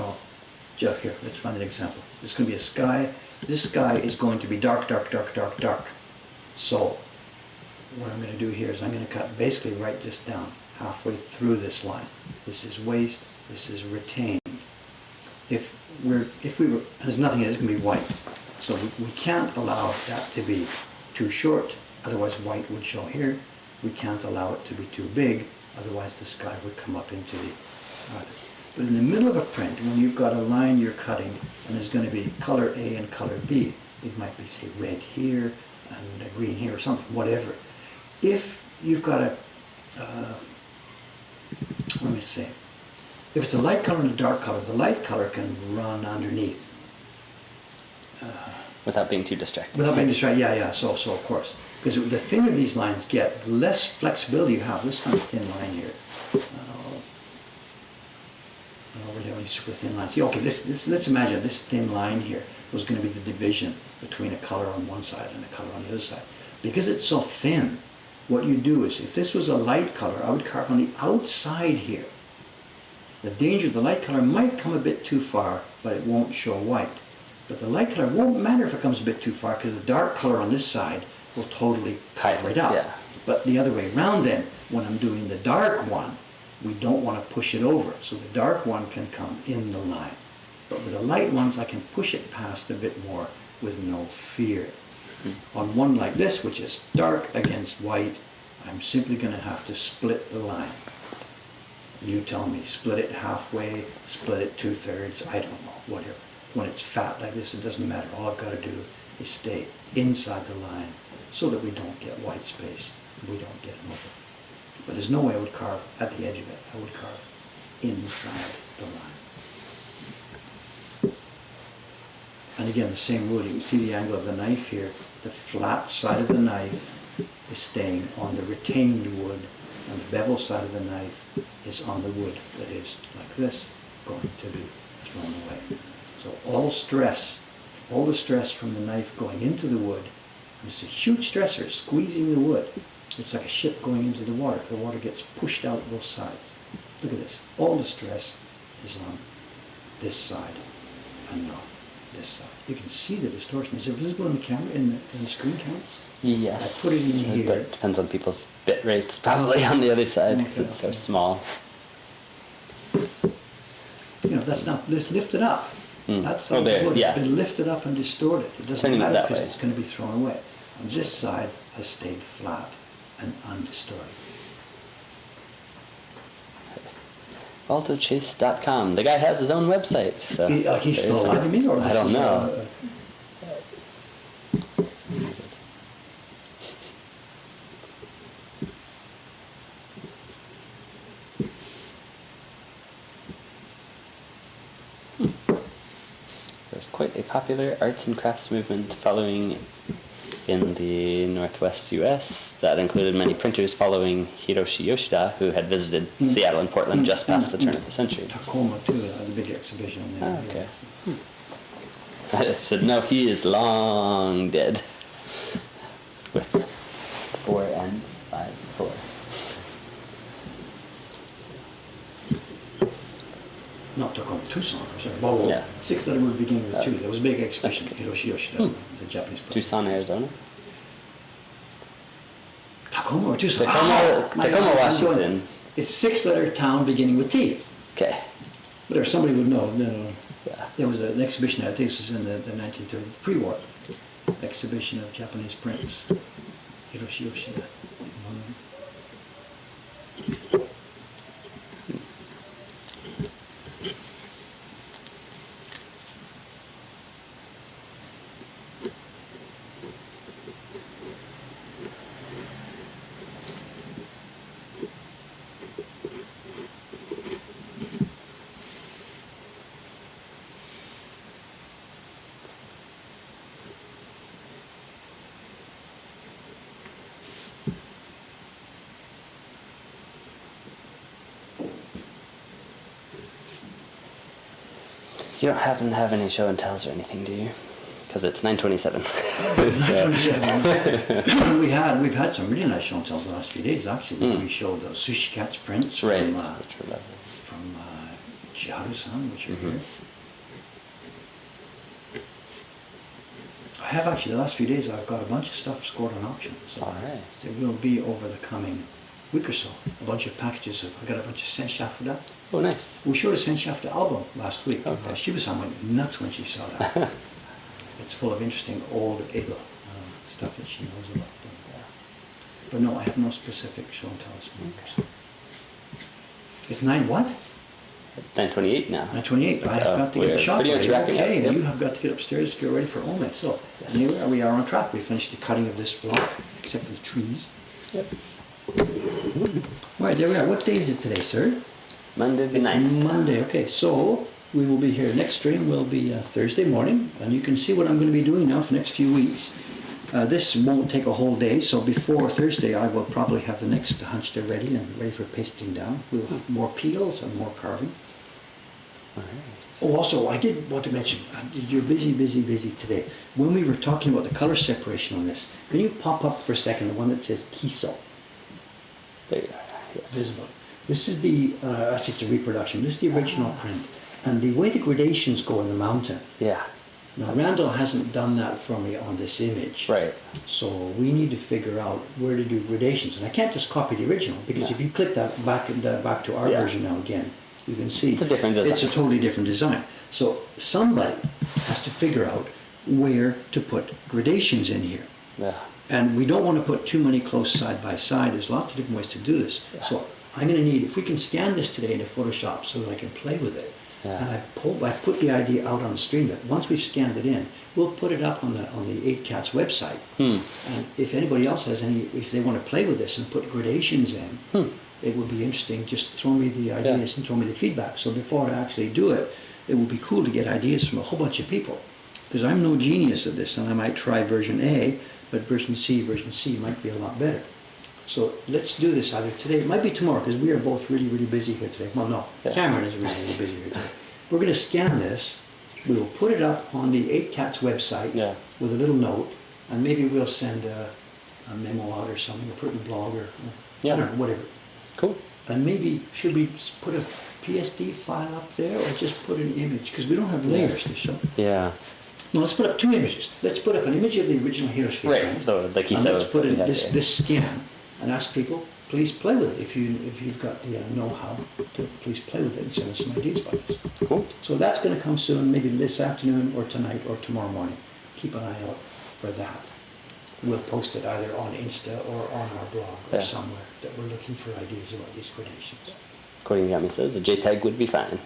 here, let's find an example. This is going to be a sky. This sky is going to be dark, dark, dark, dark, dark. So, what I'm going to do here is I'm going to cut basically right just down, halfway through this line. This is waste, this is retained. If we were, there's nothing here, it's going to be white. So we can't allow that to be too short, otherwise white would show here. We can't allow it to be too big, otherwise the sky would come up into the but in the middle of a print, when you've got a line you're cutting, and there's going to be color A and color B, it might be, say, red here, and green here, or something, whatever. If you've got a, let me say, if it's a light color and a dark color, the light color can run underneath. Without being too distracted. Without being distracted, yeah, so of course. Because the thinner these lines get, the less flexibility you have. This kind of thin line here. Over there, only super thin line. See, okay, let's imagine this thin line here was going to be the division between a color on one side and a color on the other side. Because it's so thin, what you do is, if this was a light color, I would carve on the outside here. The danger, the light color might come a bit too far, but it won't show white. But the light color won't matter if it comes a bit too far, because the dark color on this side will totally cover it up. Yeah. But the other way around then, when I'm doing the dark one, we don't want to push it over. So the dark one can come in the line. But with the light ones, I can push it past a bit more with no fear. On one like this, which is dark against white, I'm simply going to have to split the line. You tell me, split it halfway, split it 2/3, I don't know, whatever. When it's fat like this, it doesn't matter. All I've got to do is stay inside the line so that we don't get white space, we don't get an over. But there's no way I would carve at the edge of it. I would carve inside the line. And again, the same wood. You can see the angle of the knife here. The flat side of the knife is staying on the retained wood, and the bevel side of the knife is on the wood that is, like this, going to be thrown away. So all the stress from the knife going into the wood, and it's a huge stressor squeezing the wood. It's like a ship going into the water. The water gets pushed out both sides. Look at this. All the stress is on this side and not this side. You can see the distortion. Is it visible in the camera, in the screen camera? Yes. I put it in here. But it depends on people's bit rates, probably on the other side, because Okay, it's so okay. small. That's not, let's lift it up. That side Oh, of the there, wood yeah. has been lifted up and distorted. It doesn't Turning it matter that because way. it's going to be thrown away. And this side has stayed flat and undistorted. AltoChase.com. The guy has his own website. So He's still there is alive, you mean? Or I don't know. There's quite a popular arts and crafts movement following in the northwest U.S. that included many printers following Hiroshi Yoshida, who had visited Seattle and Portland just past the turn of the century. Tacoma, too, the big exhibition there. Oh, okay. I said, no, he is long dead. With 4 and 5, 4. Not Tacoma, Tucson, I'm sorry. Well, Yeah. 6 letter would begin with 2. There was a big exhibition, Hiroshi Yoshida, the Japanese poet. Tucson, Arizona. Tacoma or Tucson? Tacoma, my Tacoma, God, I'm Washington. going- It's 6-letter town beginning with T. Okay. But if somebody would know, no. Yeah. There was an exhibition, I think this was in the 1930s, pre-war exhibition of Japanese prints. Hiroshi Yoshida. You don't happen to have any show and tells or anything, do you? Because it's 9:27. 927. We've had some really nice show and tells the last few days, actually. We showed the Sushi Cat's prints Right. from, Which were lovely. Chiharu-san, which are here. I have actually, the last few days, I've got a bunch of stuff scored on auction. So All right. there will be over the coming week or so, a bunch of packages of, I got a bunch of Senshafda. Oh, nice. We showed a Senshafda album last week. Okay. Shiba-san went nuts when she saw that. It's full of interesting old Edo stuff that she knows about. But no, I have no specific show and tells. It's 9 what? 9:28 now. 9:28. I have got to get we're the shop pretty much ready. wrapping Okay, up, and yep. you have got to get upstairs to get ready for Ome. So, and here we are on track. We finished the cutting of this block, except for the trees. Yep. All right, there we are. What day is it today, sir? Monday the It's 9th. Monday. Okay, so we will be here. Next stream will be Thursday morning, and you can see what I'm going to be doing now for the next few weeks. This won't take a whole day, so before Thursday I will probably have the next hunch ready and ready for pasting down. We'll have more peels and more carving. All right. Oh, also, I did want to mention, you're busy today. When we were talking about the color separation on this, can you pop up for a second the one that says Kiso? There you are. Yes. Visible. This is the, actually it's a reproduction, this is the original print. And the way the gradations go in the mountain, Yeah. now Randall hasn't done that for me on this image. Right. So we need to figure out where to do gradations. And I can't just copy the original, because if you click that back to our Yeah. version now again, you can see It's a different design. It's a totally different design. So somebody has to figure out where to put gradations in here. Yeah. And we don't want to put too many close side by side. There's lots of different ways to do this. Yeah. So I'm going to need, if we can scan this today into Photoshop so that I can play with it. Yeah. And I put the idea out on the screen that once we've scanned it in, we'll put it up on the 8 Cats website. And if anybody else has any, if they want to play with this and put gradations in, it would be interesting. Just throw me the ideas and throw me the feedback. So before I actually do it, it would be cool to get ideas from a whole bunch of people. Because I'm no genius at this, and I might try version A, but version C might be a lot better. So let's do this either today, it might be tomorrow, because we are both really busy here today. Well, no, Yeah. Cameron is really busy here today. We're going to scan this, we will put it up on the 8 Cats website Yeah. with a little note, and maybe we'll send a memo out or something, or put it in a blog, or I don't know, whatever. Cool. And maybe, should we put a PSD file up there, or just put an image? Because we don't have layers to show. Yeah. No, let's put up 2 images. Let's put up an image of the original Hiroshi Right. print, The Kiso. and let's put in we have this, there. this scan, and ask people, please play with it. If you've got the know-how, please play with it and send us some ideas about this. Cool. So that's going to come soon, maybe this afternoon or tonight or tomorrow morning. Keep an eye out for that. We'll post it either on Insta or on our blog or Yeah. somewhere that we're looking for ideas about these gradations. According to Yami says, a JPEG would be fine.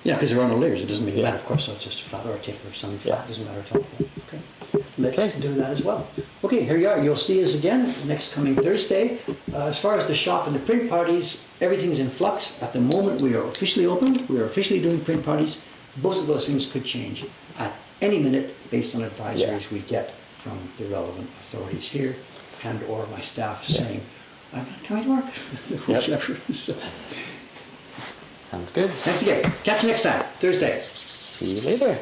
Yeah, because there are no layers. It doesn't make a Yeah. matter, of course, so it's just flat or a TIFF or something flat. Yeah. Doesn't matter at all. Okay. Let's Okay. do that as well. Okay, here you are. You'll see us again next coming Thursday. As far as the shop and the print parties, everything's in flux. At the moment, we are officially open. We are officially doing print parties. Both of those things could change at any minute based on advisories we get from the relevant authorities here and or my staff saying, I'm not coming to work. Whichever. So, Sounds good. thanks again. Catch you next time, Thursday. See you later.